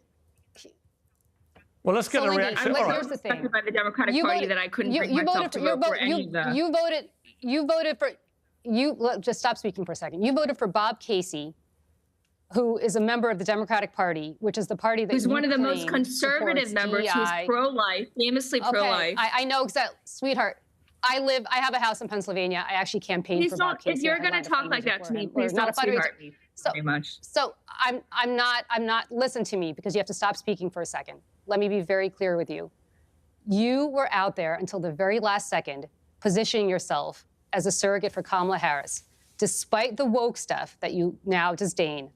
Well, let's get a reaction. I'm so disgusted by the Democratic Party that I couldn't bring myself to vote for any of the. You voted for. Just stop speaking for a second. You voted for Bob Casey, who is a member of the Democratic Party, which is the party that who's one of the most conservative members, who's pro-life, famously pro-life. I know exactly, sweetheart. I have a house in Pennsylvania. I actually campaigned for Bob Casey. If you're going to talk like that to me, please don't sweetheart me very much. So I'm not. Listen to me, because you have to stop speaking for a second. Let me be very clear with you. You were out there until the very last second, positioning yourself as a surrogate for Kamala Harris, despite the woke stuff that you now disdain,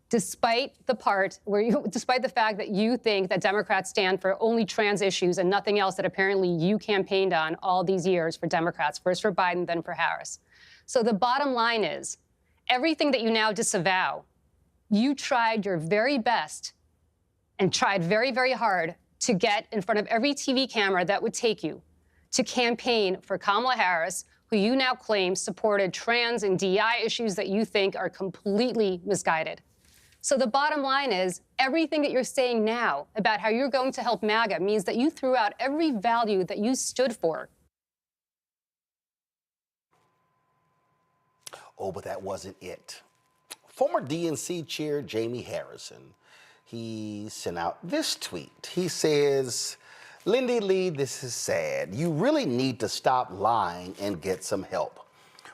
despite the fact that you think that Democrats stand for only trans issues and nothing else that apparently you campaigned on all these years for Democrats, first for Biden, then for Harris. So the bottom line is, everything that you now disavow, you tried your very best and tried very, very hard to get in front of every TV camera that would take you to campaign for Kamala Harris, who you now claim supported trans and DEI issues that you think are completely misguided. So the bottom line is, everything that you're saying now about how you're going to help MAGA means that you threw out every value that you stood for. Oh, but that wasn't it. Former DNC chair Jamie Harrison, he sent out this tweet. He says, Lindy Li, this is sad. You really need to stop lying and get some help.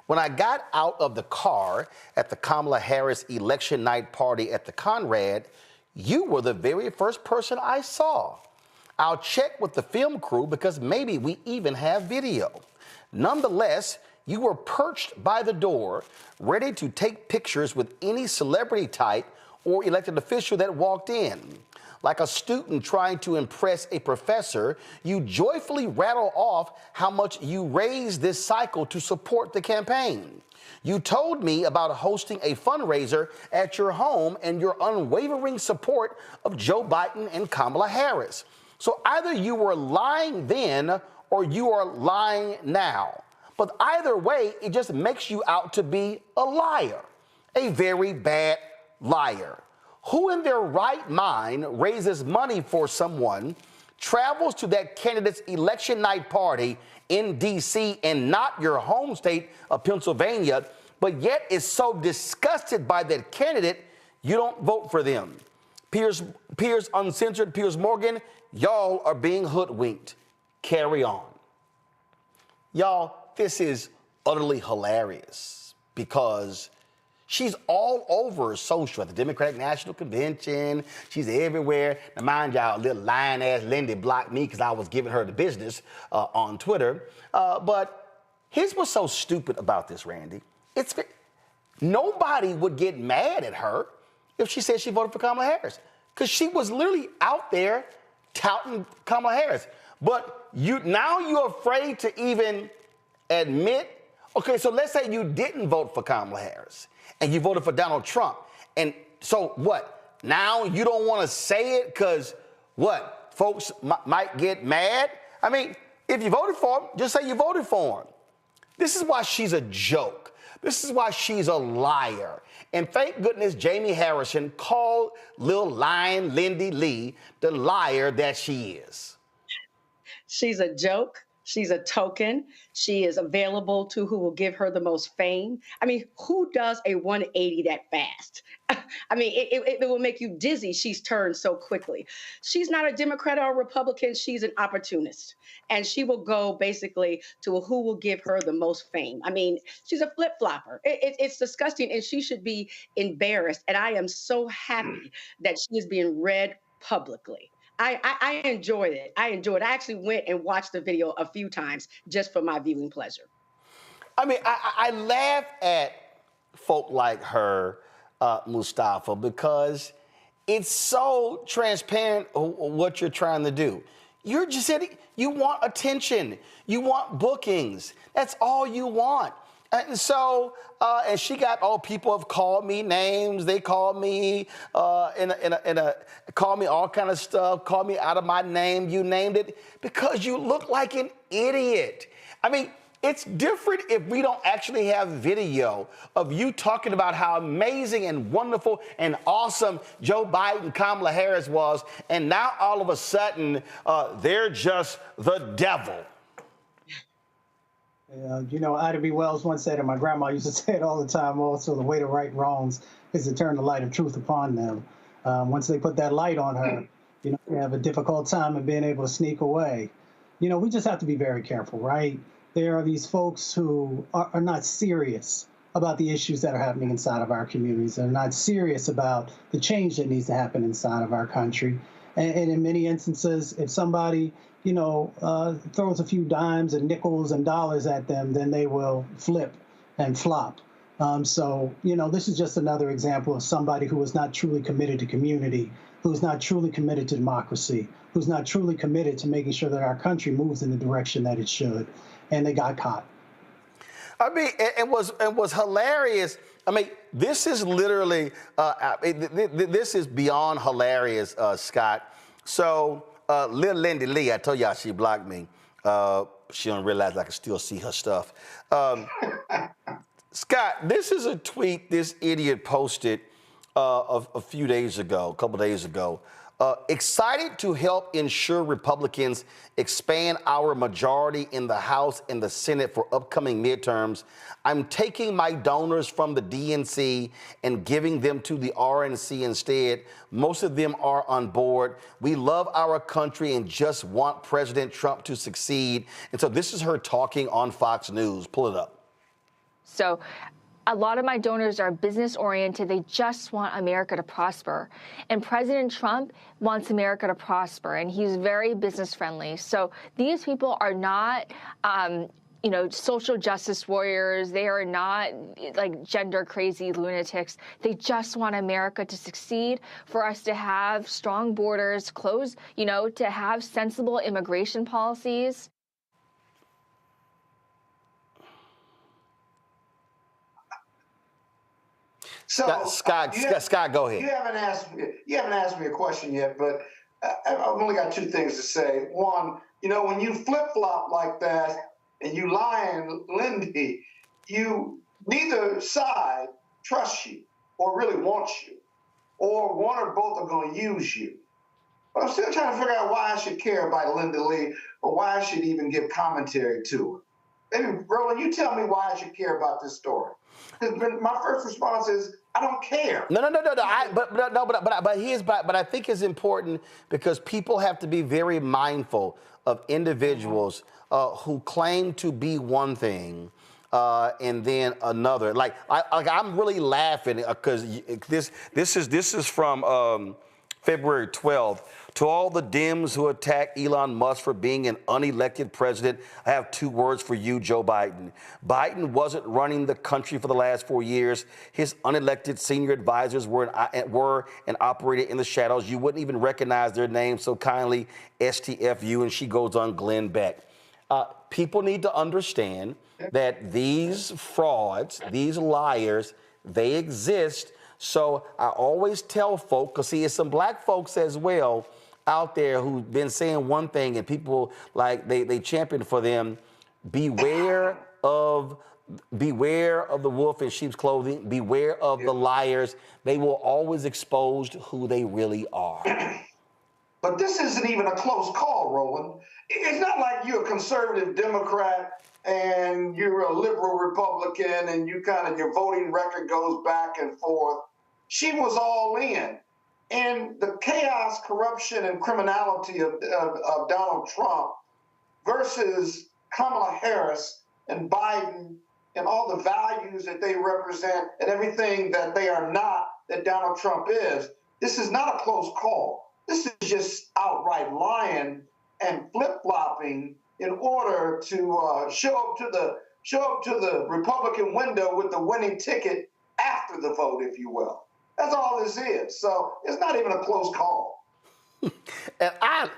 When I got out of the car at the Kamala Harris election night party at the Conrad, you were the very first person I saw. I'll check with the film crew because maybe we even have video. Nonetheless, you were perched by the door, ready to take pictures with any celebrity type or elected official that walked in. Like a student trying to impress a professor, you joyfully rattle off how much you raised this cycle to support the campaign. You told me about hosting a fundraiser at your home and your unwavering support of Joe Biden and Kamala Harris. So either you were lying then or you are lying now. But either way, it just makes you out to be a liar, a very bad liar. Who in their right mind raises money for someone, travels to that candidate's election night party in D.C. and not your home state of Pennsylvania, but yet is so disgusted by that candidate, you don't vote for them? Piers Uncensored, Piers Morgan, y'all are being hoodwinked. Carry on. Y'all, this is utterly hilarious because she's all over social at the Democratic National Convention. She's everywhere. Now, mind y'all, little lying-ass Lindy blocked me because I was giving her the business on Twitter. But here's what's so stupid about this, Randy. Nobody would get mad at her if she said she voted for Kamala Harris because she was literally out there touting Kamala Harris. But now you're afraid to even admit, okay, so let's say you didn't vote for Kamala Harris and you voted for Donald Trump. And so what? Now you don't want to say it because what? Folks might get mad? I mean, if you voted for him, just say you voted for him. This is why she's a joke. This is why she's a liar. And thank goodness Jamie Harrison called Lil Lying Lindy Li the liar that she is. She's a joke. She's a token. She is available to who will give her the most fame. I mean, who does a 180 that fast? I mean, it will make you dizzy. She's turned so quickly. She's not a Democrat or a Republican. She's an opportunist. And she will go basically to who will give her the most fame. I mean, she's a flip-flopper. It's disgusting, and she should be embarrassed. And I am so happy that she is being read publicly. I enjoyed it. I actually went and watched the video a few times just for my viewing pleasure. I mean, I laugh at folk like her, Mustafa, because it's so transparent what you're trying to do. You're just saying you want attention. You want bookings. That's all you want. And so, and she got, people have called me names. They called me, called me all kind of stuff, called me out of my name, you named it, because you look like an idiot. I mean, it's different if we don't actually have video of you talking about how amazing and wonderful and awesome Joe Biden, Kamala Harris was, and now all of a sudden, they're just the devil. You know, Ida B. Wells once said, and my grandma used to say it all the time also, the way to right wrongs is to turn the light of truth upon them. Once they put that light on her, you know, they have a difficult time in being able to sneak away. You know, we just have to be very careful, right? There are these folks who are not serious about the issues that are happening inside of our communities. They're not serious about the change that needs to happen inside of our country. And in many instances, if somebody, you know, throws a few dimes and nickels and dollars at them, then they will flip and flop. So, you know, this is just another example of somebody who is not truly committed to community, who's not truly committed to democracy, who's not truly committed to making sure that our country moves in the direction that it should. And they got caught. I mean, it was hilarious. I mean, this is literally, this is beyond hilarious, Scott. So, Lil Lindy Li, I told y'all she blocked me. She don't realize I can still see her stuff. Scott, this is a tweet this idiot posted a few days ago, a couple days ago. Excited to help ensure Republicans expand our majority in the House and the Senate for upcoming midterms. I'm taking my donors from the DNC and giving them to the RNC instead. Most of them are on board. We love our country and just want President Trump to succeed. And so this is her talking on Fox News. Pull it up. So a lot of my donors are business oriented. They just want America to prosper. And President Trump wants America to prosper, and he's very business friendly. So these people are not, you know, social justice warriors. They are not like gender crazy lunatics. They just want America to succeed, for us to have strong borders, close, you know, to have sensible immigration policies. So, Scott, go ahead. You haven't asked me a question yet, but I've only got two things to say. One, you know, when you flip-flop like that and you lying, Lindy, neither side trusts you or really wants you, or one or both are going to use you. But I'm still trying to figure out why I should care about Lindy Li, or why I should even give commentary to her. Maybe, Roland, you tell me why I should care about this story. Because my first response is, I don't care. No. But I think it's important because people have to be very mindful of individuals who claim to be one thing and then another. Like I'm really laughing because this is from February 12th. To all the Dems who attack Elon Musk for being an unelected president, I have two words for you, Joe Biden. Biden wasn't running the country for the last 4 years. His unelected senior advisors were and operated in the shadows. You wouldn't even recognize their names so kindly, STFU, and she goes on Glenn Beck. People need to understand that these frauds, these liars, they exist. So I always tell folk, because see, it's some black folks as well out there who've been saying one thing and people like they champion for them. Beware of the wolf in sheep's clothing. Beware of the liars. They will always expose who they really are. But this isn't even a close call, Roland. It's not like you're a conservative Democrat and you're a liberal Republican and your voting record goes back and forth. She was all in. And the chaos, corruption, and criminality of Donald Trump versus Kamala Harris and Biden and all the values that they represent and everything that they are not, that Donald Trump is, this is not a close call. This is just outright lying and flip-flopping in order to show up to the Republican window with the winning ticket after the vote, if you will. That's all this is. So it's not even a close call. And I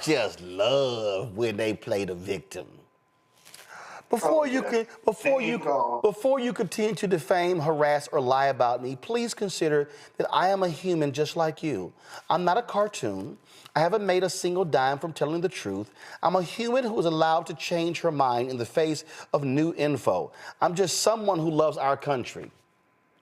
just love when they play the victim. Before you continue to defame, harass, or lie about me, please consider that I am a human just like you. I'm not a cartoon. I haven't made a single dime from telling the truth. I'm a human who is allowed to change her mind in the face of new info. I'm just someone who loves our country.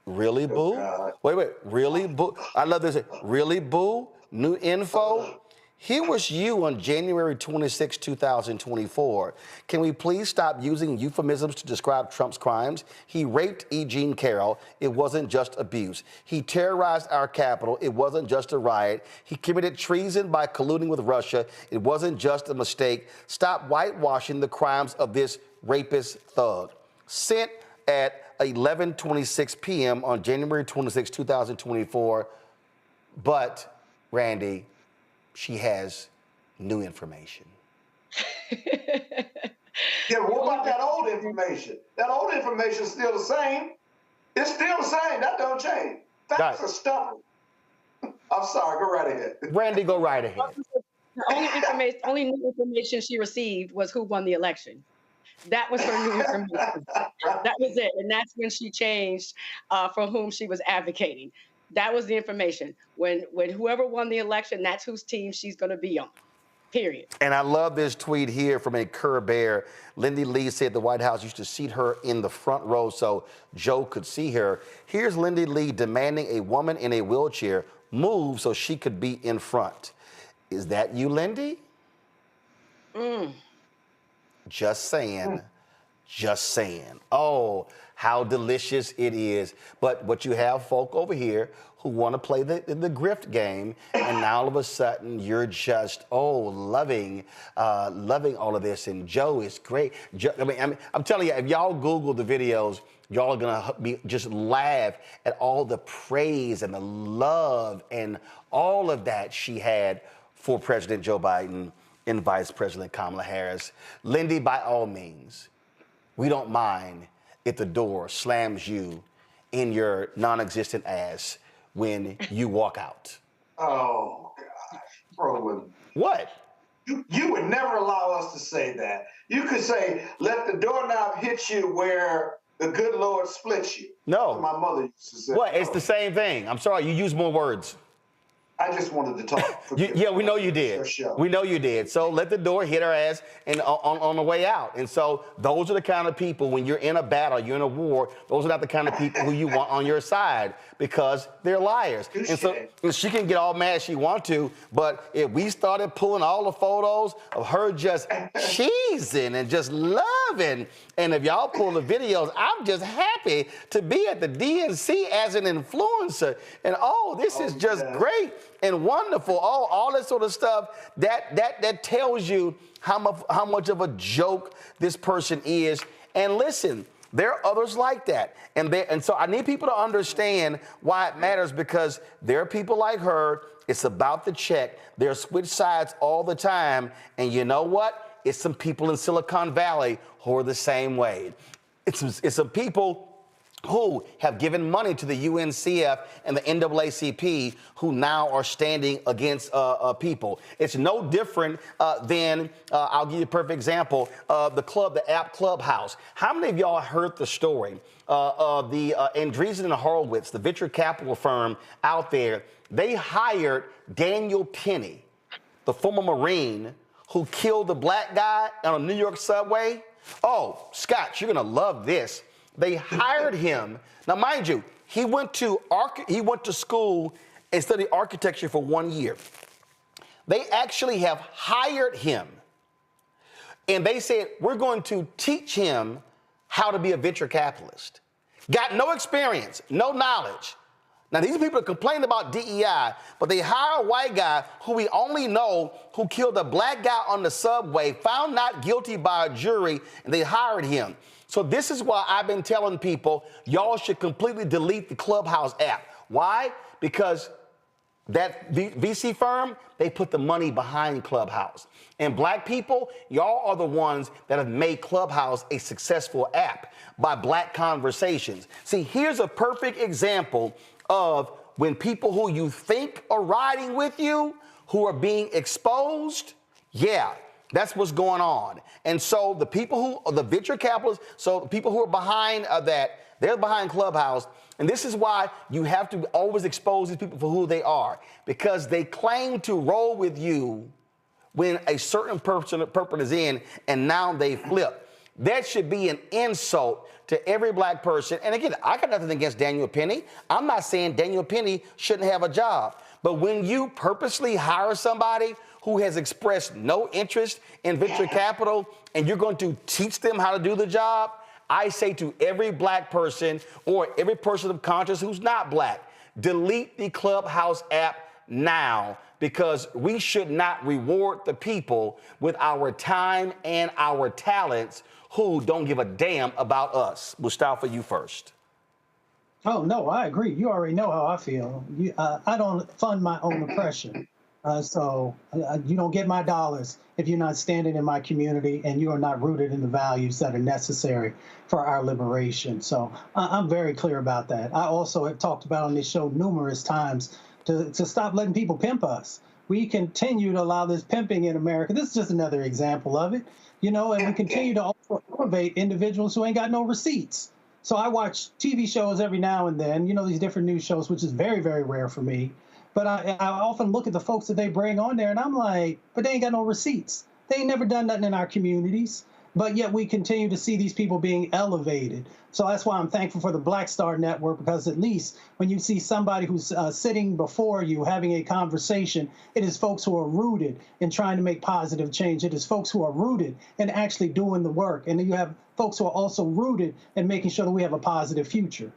Really, boo? Wait, really, boo? I love this. Really, boo? New info? Here was you on January 26, 2024. Can we please stop using euphemisms to describe Trump's crimes? He raped E. Jean Carroll. It wasn't just abuse. He terrorized our capital. It wasn't just a riot. He committed treason by colluding with Russia. It wasn't just a mistake. Stop whitewashing the crimes of this rapist thug. Sent at 11:26 p.m. on January 26, 2024. But, Randy, she has new information. Yeah, what about that old information? That old information is still the same. It's still the same. That don't change. Facts are stubborn. I'm sorry. Go right ahead. Randy, go right ahead. The only new information she received was who won the election. That was her new information. That was it. And that's when she changed for whom she was advocating. That was the information. When whoever won the election, that's whose team she's going to be on. Period. And I love this tweet here from a Kerr Bear. Lindy Li said the White House used to seat her in the front row so Joe could see her. Here's Lindy Li demanding a woman in a wheelchair move so she could be in front. Is that you, Lindy? Just saying. Just saying. Oh, how delicious it is. But you have folk over here who want to play the grift game, and now all of a sudden you're just, loving all of this. And Joe is great. I'm telling you, if y'all Google the videos, y'all are gonna just laugh at all the praise and the love and all of that she had for President Joe Biden and Vice President Kamala Harris. Lindy, by all means, we don't mind if the door slams you in your non-existent ass when you walk out. Oh, gosh, Roland. What? You would never allow us to say that. You could say, let the doorknob hit you where the good Lord splits you. No. My mother used to say. What? It's the same thing. I'm sorry, you use more words. I just wanted to talk. Yeah, we know you did. We know you did. So let the door hit her ass and on the way out. And so those are the kind of people, when you're in a battle, you're in a war, those are not the kind of people who you want on your side because they're liars. And so she can get all mad she wants to, but if we started pulling all the photos of her just cheesing and just loving, and if y'all pull the videos, I'm just happy to be at the DNC as an influencer. And this is just great and wonderful. All that sort of stuff that tells you how much of a joke this person is. And listen, there are others like that. And so I need people to understand why it matters, because there are people like her. It's about the check. They're switch sides all the time. And you know what? It's some people in Silicon Valley who are the same way. It's some people who have given money to the UNCF and the NAACP who now are standing against people. It's no different than, I'll give you a perfect example, the app Clubhouse. How many of y'all heard the story of the Andreessen and Horowitz, the venture capital firm out there? They hired Daniel Penny, the former Marine who killed the black guy on a New York subway. Oh, Scott, you're gonna love this. They hired him. Now, mind you, he went to school and studied architecture for 1 year. They actually have hired him. And they said, we're going to teach him how to be a venture capitalist. Got no experience, no knowledge. Now, these people are complaining about DEI, but they hire a white guy who we only know who killed a black guy on the subway, found not guilty by a jury, and they hired him. So this is why I've been telling people, y'all should completely delete the Clubhouse app. Why? Because that VC firm, they put the money behind Clubhouse. And black people, y'all are the ones that have made Clubhouse a successful app by black conversations. See, here's a perfect example of when people who you think are riding with you, who are being exposed, yeah, that's what's going on. And so the people who are the venture capitalists, so the people who are behind that, they're behind Clubhouse. And this is why you have to always expose these people for who they are, because they claim to roll with you when a certain person is in, and now they flip. That should be an insult to every black person. And again, I got nothing against Daniel Penny. I'm not saying Daniel Penny shouldn't have a job. But when you purposely hire somebody who has expressed no interest in venture capital and you're going to teach them how to do the job, I say to every black person or every person of conscience who's not black, delete the Clubhouse app now, because we should not reward the people with our time and our talents who don't give a damn about us. Mustafa, you first. Oh, no, I agree. You already know how I feel. I don't fund my own oppression. So you don't get my dollars if you're not standing in my community and you are not rooted in the values that are necessary for our liberation. So I'm very clear about that. I also have talked about on this show numerous times to stop letting people pimp us. We continue to allow this pimping in America. This is just another example of it, and we continue to also elevate individuals who ain't got no receipts. So I watch TV shows every now and then, these different news shows, which is very, very rare for me. But I often look at the folks that they bring on there and I'm like, but they ain't got no receipts. They ain't never done nothing in our communities. But yet we continue to see these people being elevated. So that's why I'm thankful for the Black Star Network, because at least when you see somebody who's sitting before you having a conversation, it is folks who are rooted in trying to make positive change. It is folks who are rooted in actually doing the work. And then you have folks who are also rooted in making sure that we have a positive future.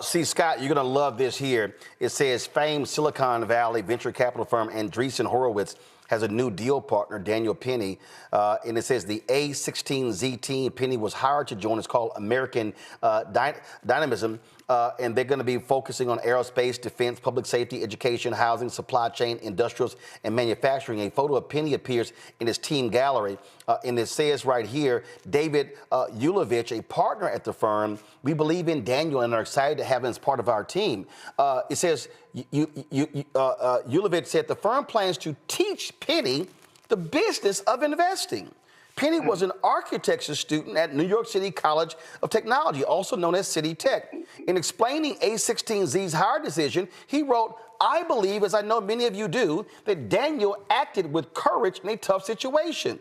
See, Scott, you're going to love this here. It says famed Silicon Valley venture capital firm Andreessen Horowitz has a new deal partner, Daniel Penny, and it says the A16Z team Penny was hired to join. It's called American Dynamism, and they're going to be focusing on aerospace, defense, public safety, education, housing, supply chain, industrials, and manufacturing. A photo of Penny appears in his team gallery, and it says right here, David Ulovich, a partner at the firm, we believe in Daniel and are excited to have him as part of our team. It says, Ulovich said the firm plans to teach Penny the business of investing. Penny was an architecture student at New York City College of Technology, also known as City Tech. In explaining A16Z's hire decision, he wrote, I believe, as I know many of you do, that Daniel acted with courage in a tough situation.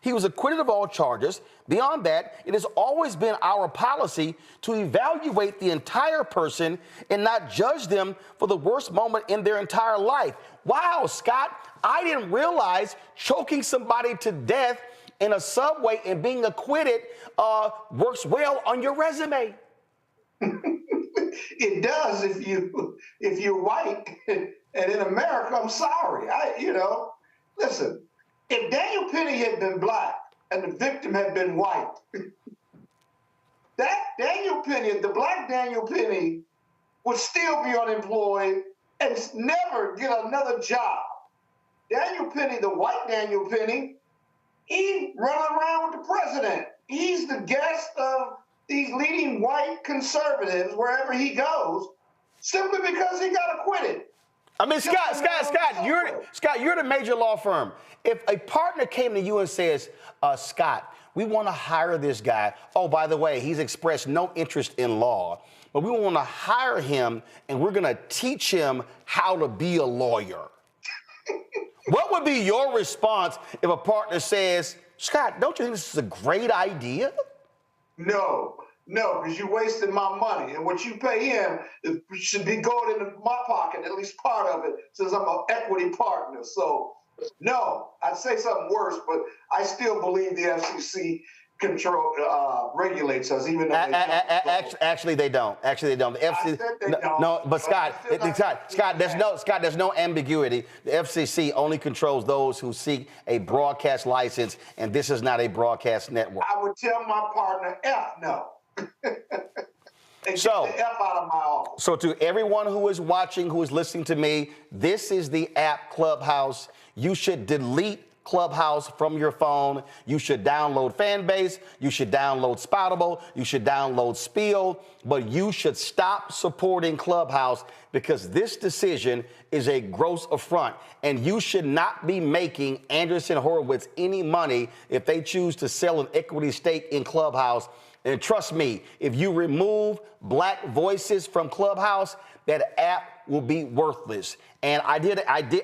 He was acquitted of all charges. Beyond that, it has always been our policy to evaluate the entire person and not judge them for the worst moment in their entire life. Wow, Scott, I didn't realize choking somebody to death in a subway and being acquitted works well on your resume. It does if you're white. And in America, I'm sorry. Listen, if Daniel Penny had been black and the victim had been white, that Daniel Penny, the black Daniel Penny, would still be unemployed and never get another job. Daniel Penny, the white Daniel Penny, he run around with the president. He's the guest of these leading white conservatives wherever he goes, simply because he got acquitted. I mean, Scott, you're the major law firm. If a partner came to you and says, Scott, we want to hire this guy. Oh, by the way, he's expressed no interest in law, but we want to hire him and we're going to teach him how to be a lawyer. What would be your response if a partner says, Scott, don't you think this is a great idea? No, No, because you're wasting my money. And what you pay him should be going into my pocket, at least part of it, since I'm an equity partner. So, no, I'd say something worse, but I still believe the FCC regulates us, even though actually they don't. Actually, they don't. The FCC, no, but Scott, there's no ambiguity. The FCC only controls those who seek a broadcast license, and this is not a broadcast network. I would tell my partner, F no. So, get the F out of my office. So to everyone who is watching, who is listening to me, this is the app Clubhouse. You should delete Clubhouse from your phone. You should download Fanbase. You should download Spoutable. You should download Spiel. But you should stop supporting Clubhouse because this decision is a gross affront. And you should not be making Andreessen Horowitz any money if they choose to sell an equity stake in Clubhouse. And trust me, if you remove black voices from Clubhouse, that app will be worthless. And I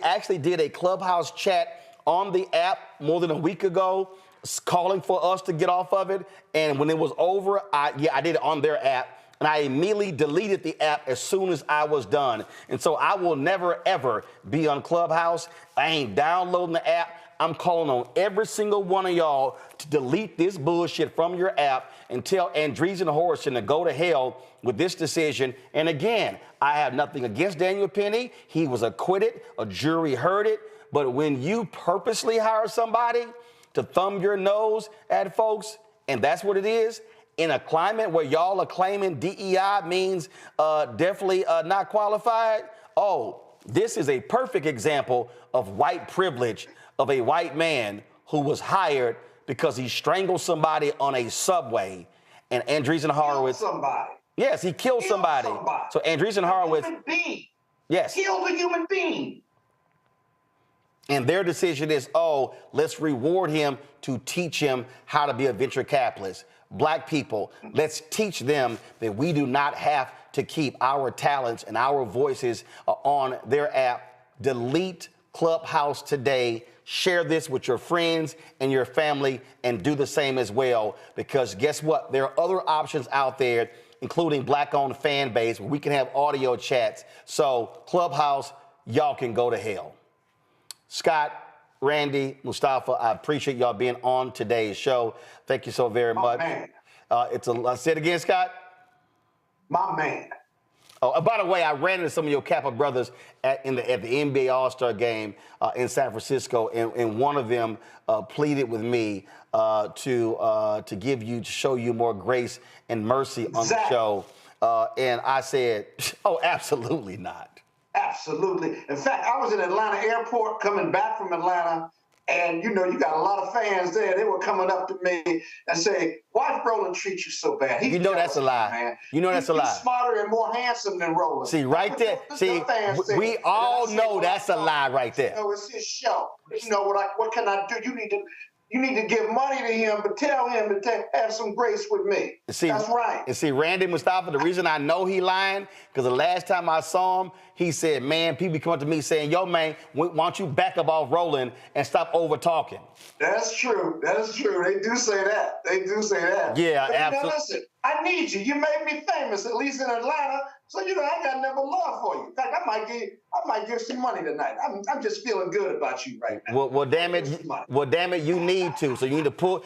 actually did a Clubhouse chat on the app more than a week ago, calling for us to get off of it. And when it was over, I did it on their app. And I immediately deleted the app as soon as I was done. And so I will never, ever be on Clubhouse. I ain't downloading the app. I'm calling on every single one of y'all to delete this bullshit from your app and tell Andreessen Horowitz to go to hell with this decision. And again, I have nothing against Daniel Penny. He was acquitted. A jury heard it. But when you purposely hire somebody to thumb your nose at folks, and that's what it is, in a climate where y'all are claiming DEI means definitely not qualified, this is a perfect example of white privilege of a white man who was hired because he strangled somebody on a subway. And Andreessen Horowitz... Killed somebody. Yes, he killed somebody. So Andreessen Horowitz... Human being. Yes. Killed a human being. And their decision is, let's reward him to teach him how to be a venture capitalist. Black people, let's teach them that we do not have to keep our talents and our voices on their app. Delete Clubhouse today. Share this with your friends and your family and do the same as well. Because guess what? There are other options out there, including Black-owned Fanbase, where we can have audio chats. So Clubhouse, y'all can go to hell. Scott, Randy, Mustafa, I appreciate y'all being on today's show. Thank you so very much. Man. Say it again, Scott. My man. Oh, by the way, I ran into some of your Kappa brothers at the NBA All-Star game in San Francisco, and one of them pleaded with me to show you more grace and mercy on the show. And I said, absolutely not. Absolutely. In fact, I was in Atlanta airport coming back from Atlanta, and you got a lot of fans there. They were coming up to me and say, "Why does Roland treat you so bad?" You know that's a lie. Man. You know that's a lie. He's smarter and more handsome than Roland. See, right there. See, we all know that's a lie right there. It's his show. What can I do? You need to give money to him, but tell him to have some grace with me. See, that's right. And see, Randy Mustafa, the reason I know he lying, because the last time I saw him, he said, man, people come up to me saying, yo, man, why don't you back up off Roland and stop over-talking? That's true. That's true. They do say that. Yeah, absolutely. Listen, I need you. You made me famous, at least in Atlanta. So, I got never love for you. In fact, I might give some money tonight. I'm just feeling good about you right now. Well, damn it, you need to. So you need to pull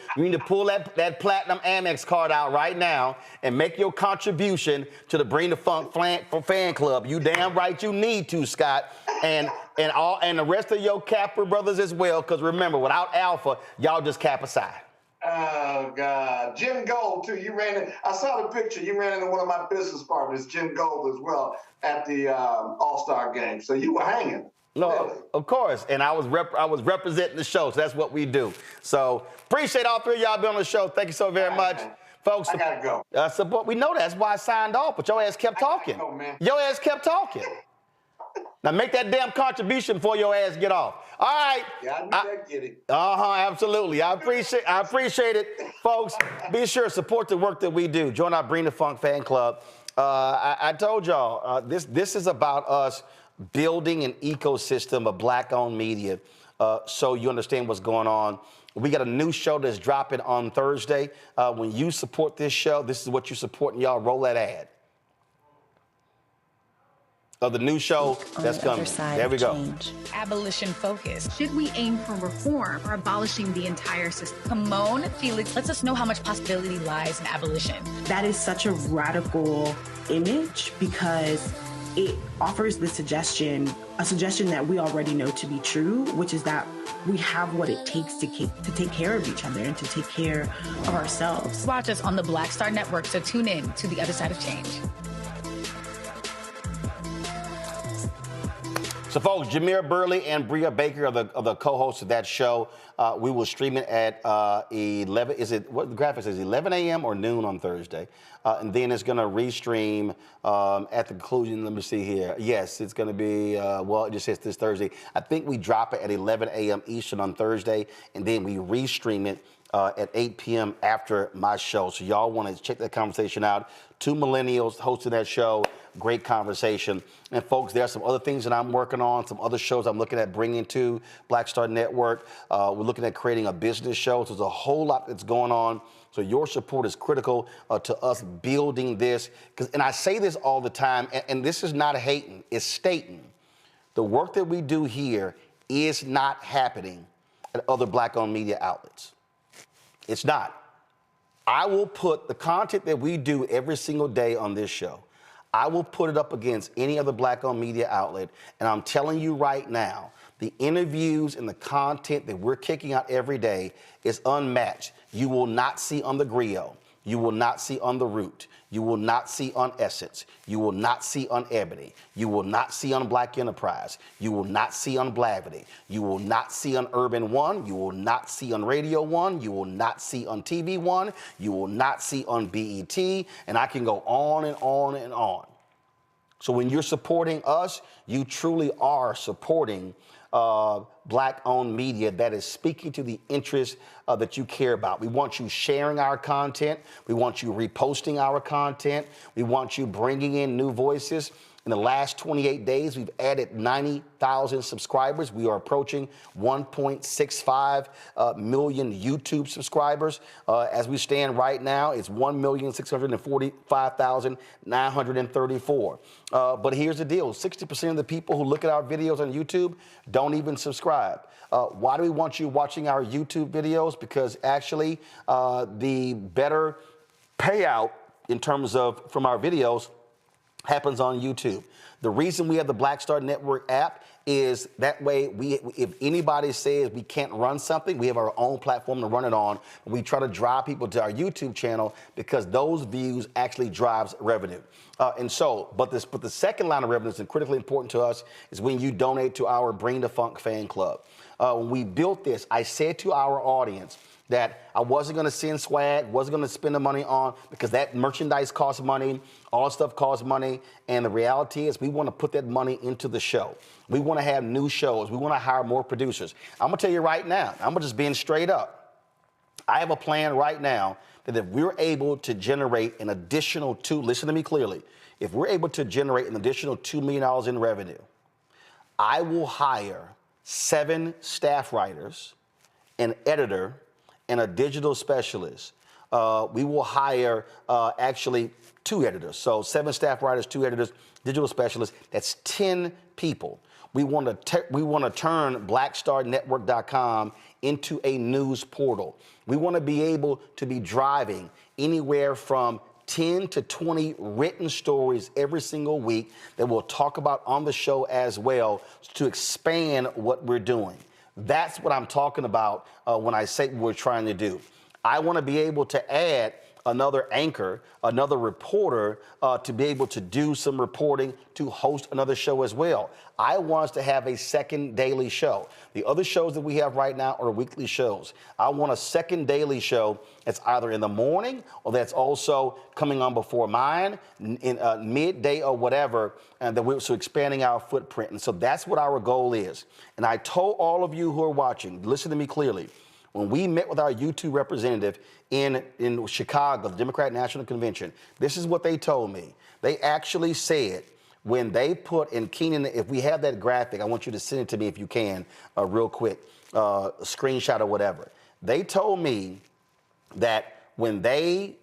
that platinum Amex card out right now and make your contribution to the Bring the Funk fan club. You damn right you need to, Scott. And the rest of your Kappa brothers as well, because remember, without Alpha, y'all just Kappa Psi. Oh, God. Jim Gold, too. I saw the picture. You ran into one of my business partners, Jim Gold, as well, at the All-Star game. So you were hanging. No, really. Of course. And I was representing the show, so that's what we do. So appreciate all three of y'all being on the show. Thank you so very much. Folks, I gotta go. We know that's why I signed off, but your ass kept talking. Go, man. Your ass kept talking. Now make that damn contribution before your ass get off. All right. Yeah, I knew that, Giddy. Absolutely. I appreciate it, folks. Be sure to support the work that we do. Join our Bring the Funk fan club. I told y'all this is about us building an ecosystem of Black-owned media so you understand what's going on. We got a new show that's dropping on Thursday. When you support this show, this is what you're supporting. Y'all roll that ad. Of the new show that's coming. There we go. Abolition focus. Should we aim for reform or abolishing the entire system? Kimon Felix lets us know how much possibility lies in abolition. That is such a radical image because it offers the suggestion, a suggestion that we already know to be true, which is that we have what it takes to take care of each other and to take care of ourselves. Watch us on the Black Star Network, so tune in to The Other Side of Change. So, folks, Jameer Burley and Bria Baker are the co-hosts of that show. We will stream it at 11. Is it what the graphic says? 11 a.m. or noon on Thursday, and then it's going to restream at the conclusion. Let me see here. Yes, it's going to be. Well, it just says this Thursday. I think we drop it at 11 a.m. Eastern on Thursday, and then we restream it at 8 p.m. after my show. So y'all want to check that conversation out. Two millennials hosting that show. Great conversation. And folks, there are some other things that I'm working on, some other shows I'm looking at bringing to Black Star Network. We're looking at creating a business show. So there's a whole lot that's going on. So your support is critical to us building this. And I say this all the time, and this is not hating, it's stating. The work that we do here is not happening at other Black-owned media outlets. It's not. I will put the content that we do every single day on this show, I will put it up against any other Black-owned media outlet, and I'm telling you right now, the interviews and the content that we're kicking out every day is unmatched. You will not see on The Griot. You will not see on The Root. You will not see on Essence. You will not see on Ebony. You will not see on Black Enterprise. You will not see on Blavity. You will not see on Urban One. You will not see on Radio One. You will not see on TV One. You will not see on BET. And I can go on and on and on. So when you're supporting us, you truly are supporting Black-owned media that is speaking to the interests that you care about. We want you sharing our content. We want you reposting our content. We want you bringing in new voices. In the last 28 days, we've added 90,000 subscribers. We are approaching 1.65 million YouTube subscribers. As we stand right now, it's 1,645,934. But here's the deal. 60% of the people who look at our videos on YouTube don't even subscribe. Why do we want you watching our YouTube videos? Because actually, the better payout in terms of from our videos happens on YouTube. The reason we have the Black Star Network app is that way if anybody says we can't run something, we have our own platform to run it on. We try to drive people to our YouTube channel because those views actually drives revenue. But the second line of revenue is critically important to us is when you donate to our Bring the Funk fan club. When we built this, I said to our audience that I wasn't going to send swag, wasn't going to spend the money on, because that merchandise costs money, all stuff costs money, and the reality is we want to put that money into the show. We want to have new shows. We want to hire more producers. I'm going to tell you right now, I'm just being straight up. I have a plan right now that if we're able to generate an additional listen to me clearly, if we're able to generate an additional $2 million in revenue, I will hire 7 staff writers, an editor, and a digital specialist. We will hire actually 2 editors. So 7 staff writers, 2 editors, digital specialists. That's 10 people. We want to turn blackstarnetwork.com into a news portal. We want to be able to be driving anywhere from 10 to 20 written stories every single week that we'll talk about on the show as well to expand what we're doing. That's what I'm talking about when I say what we're trying to do. I want to be able to add another anchor, another reporter to be able to do some reporting, to host another show as well. I want us to have a second daily show. The other shows that we have right now are weekly shows. I want a second daily show that's either in the morning or that's also coming on before mine, in midday or whatever, and that we're so expanding our footprint. And so that's what our goal is. And I told all of you who are watching, listen to me clearly. When we met with our YouTube representative in Chicago, the Democratic National Convention, this is what they told me. They actually said, when they put in Keenan, if we have that graphic, I want you to send it to me if you can, real quick, a screenshot or whatever. They told me that when they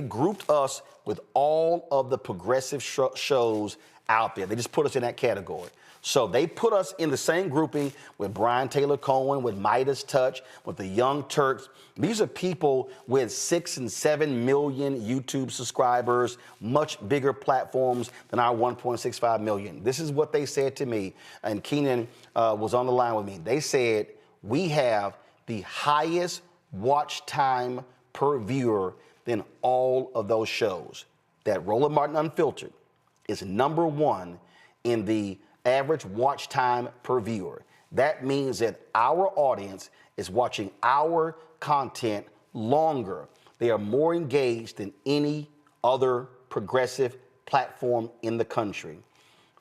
grouped us with all of the progressive shows out there. They just put us in that category. So they put us in the same grouping with Brian Taylor Cohen, with Midas Touch, with the Young Turks. These are people with 6 and 7 million YouTube subscribers, much bigger platforms than our 1.65 million. This is what they said to me, and Keenan was on the line with me. They said, we have the highest watch time per viewer than all of those shows. That Roland Martin Unfiltered is number one in the average watch time per viewer. That means that our audience is watching our content longer. They are more engaged than any other progressive platform in the country.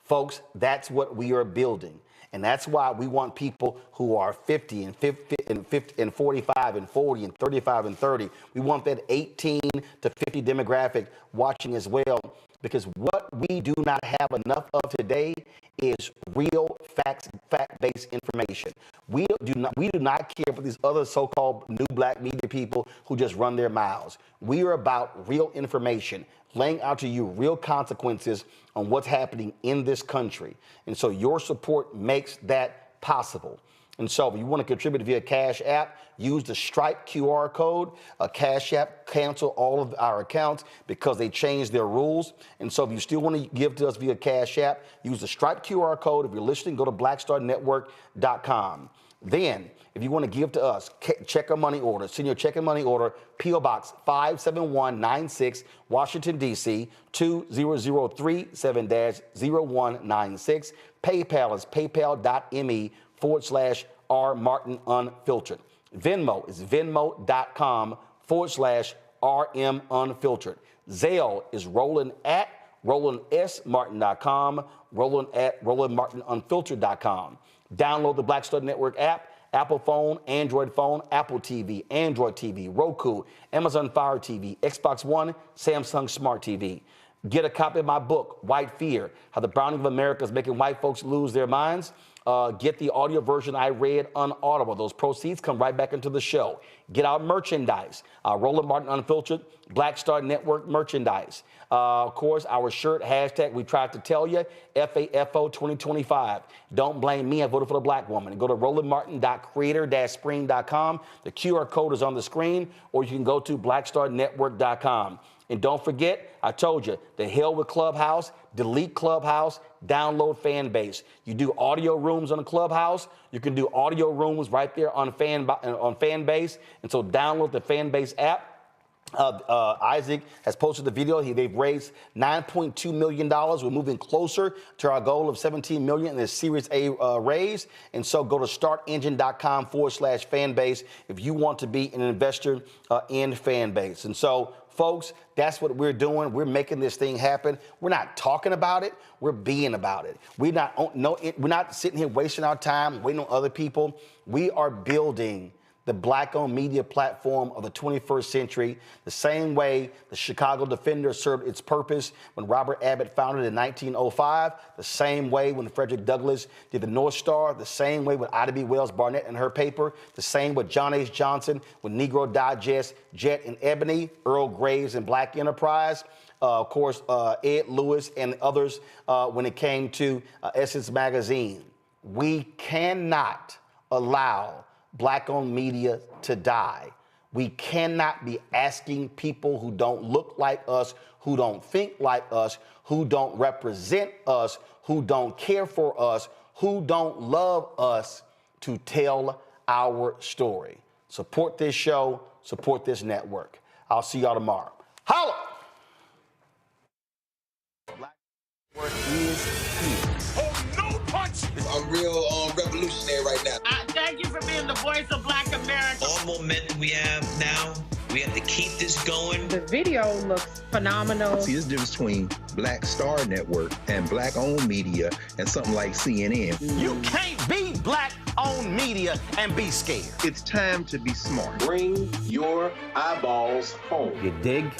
Folks, that's what we are building. And that's why we want people who are 50 and 45 and 40 and 35 and 30. We want that 18 to 50 demographic watching as well, because what we do not have enough of today is real fact-based information. We do not care for these other so-called new black media people who just run their mouths. We are about real information, laying out to you real consequences on what's happening in this country. And so your support makes that possible. And so if you want to contribute via Cash App, use the Stripe QR code. Cash App cancel all of our accounts because they changed their rules. And so if you still want to give to us via Cash App, use the Stripe QR code. If you're listening, go to blackstarnetwork.com. Then, if you want to give to us, check a money order. Send your check and money order, P.O. Box 57196, Washington, D.C., 20037-0196. PayPal is paypal.me/rmartinunfiltered. Venmo is venmo.com/rmunfiltered. Zelle is roland@rolandsmartin.com, roland@rolandmartinunfiltered.com. Download the Black Star Network app, Apple phone, Android phone, Apple TV, Android TV, Roku, Amazon Fire TV, Xbox One, Samsung Smart TV. Get a copy of my book, White Fear, How the Browning of America is Making White Folks Lose Their Minds. Get the audio version I read on Audible. Those proceeds come right back into the show. Get our merchandise, Roland Martin Unfiltered, Black Star Network merchandise. Of course, our shirt, hashtag, we tried to tell you, FAFO 2025. Don't blame me, I voted for the black woman. Go to rolandmartin.creator-spring.com. The QR code is on the screen, or you can go to blackstarnetwork.com. And don't forget, I told you, the hell with Clubhouse, delete Clubhouse, download Fanbase. You do audio rooms on the Clubhouse, you can do audio rooms right there on Fanbase. And so download the Fanbase app. Isaac has posted the video. They've raised $9.2 million. We're moving closer to our goal of $17 million in this Series A raise. And so go to startengine.com/Fanbase if you want to be an investor in Fanbase. And so, folks, that's what we're doing. We're making this thing happen. We're not talking about it. We're being about it. We're not sitting here wasting our time waiting on other people. We are building the black-owned media platform of the 21st century, the same way the Chicago Defender served its purpose when Robert Abbott founded it in 1905, the same way when Frederick Douglass did the North Star, the same way with Ida B. Wells Barnett and her paper, the same with John H. Johnson with Negro Digest, Jet and Ebony, Earl Graves and Black Enterprise, of course, Ed Lewis and others when it came to Essence Magazine. We cannot allow black-owned media to die. We cannot be asking people who don't look like us, who don't think like us, who don't represent us, who don't care for us, who don't love us to tell our story. Support this show, support this network. I'll see y'all tomorrow. Holla! Black Network is here. Oh, no punch! I'm real revolutionary right now. Thank you for being the voice of Black America. All momentum we have now, we have to keep this going. The video looks phenomenal. See, this difference between Black Star Network and black-owned media and something like CNN. You can't be black-owned media and be scared. It's time to be smart. Bring your eyeballs home. You dig?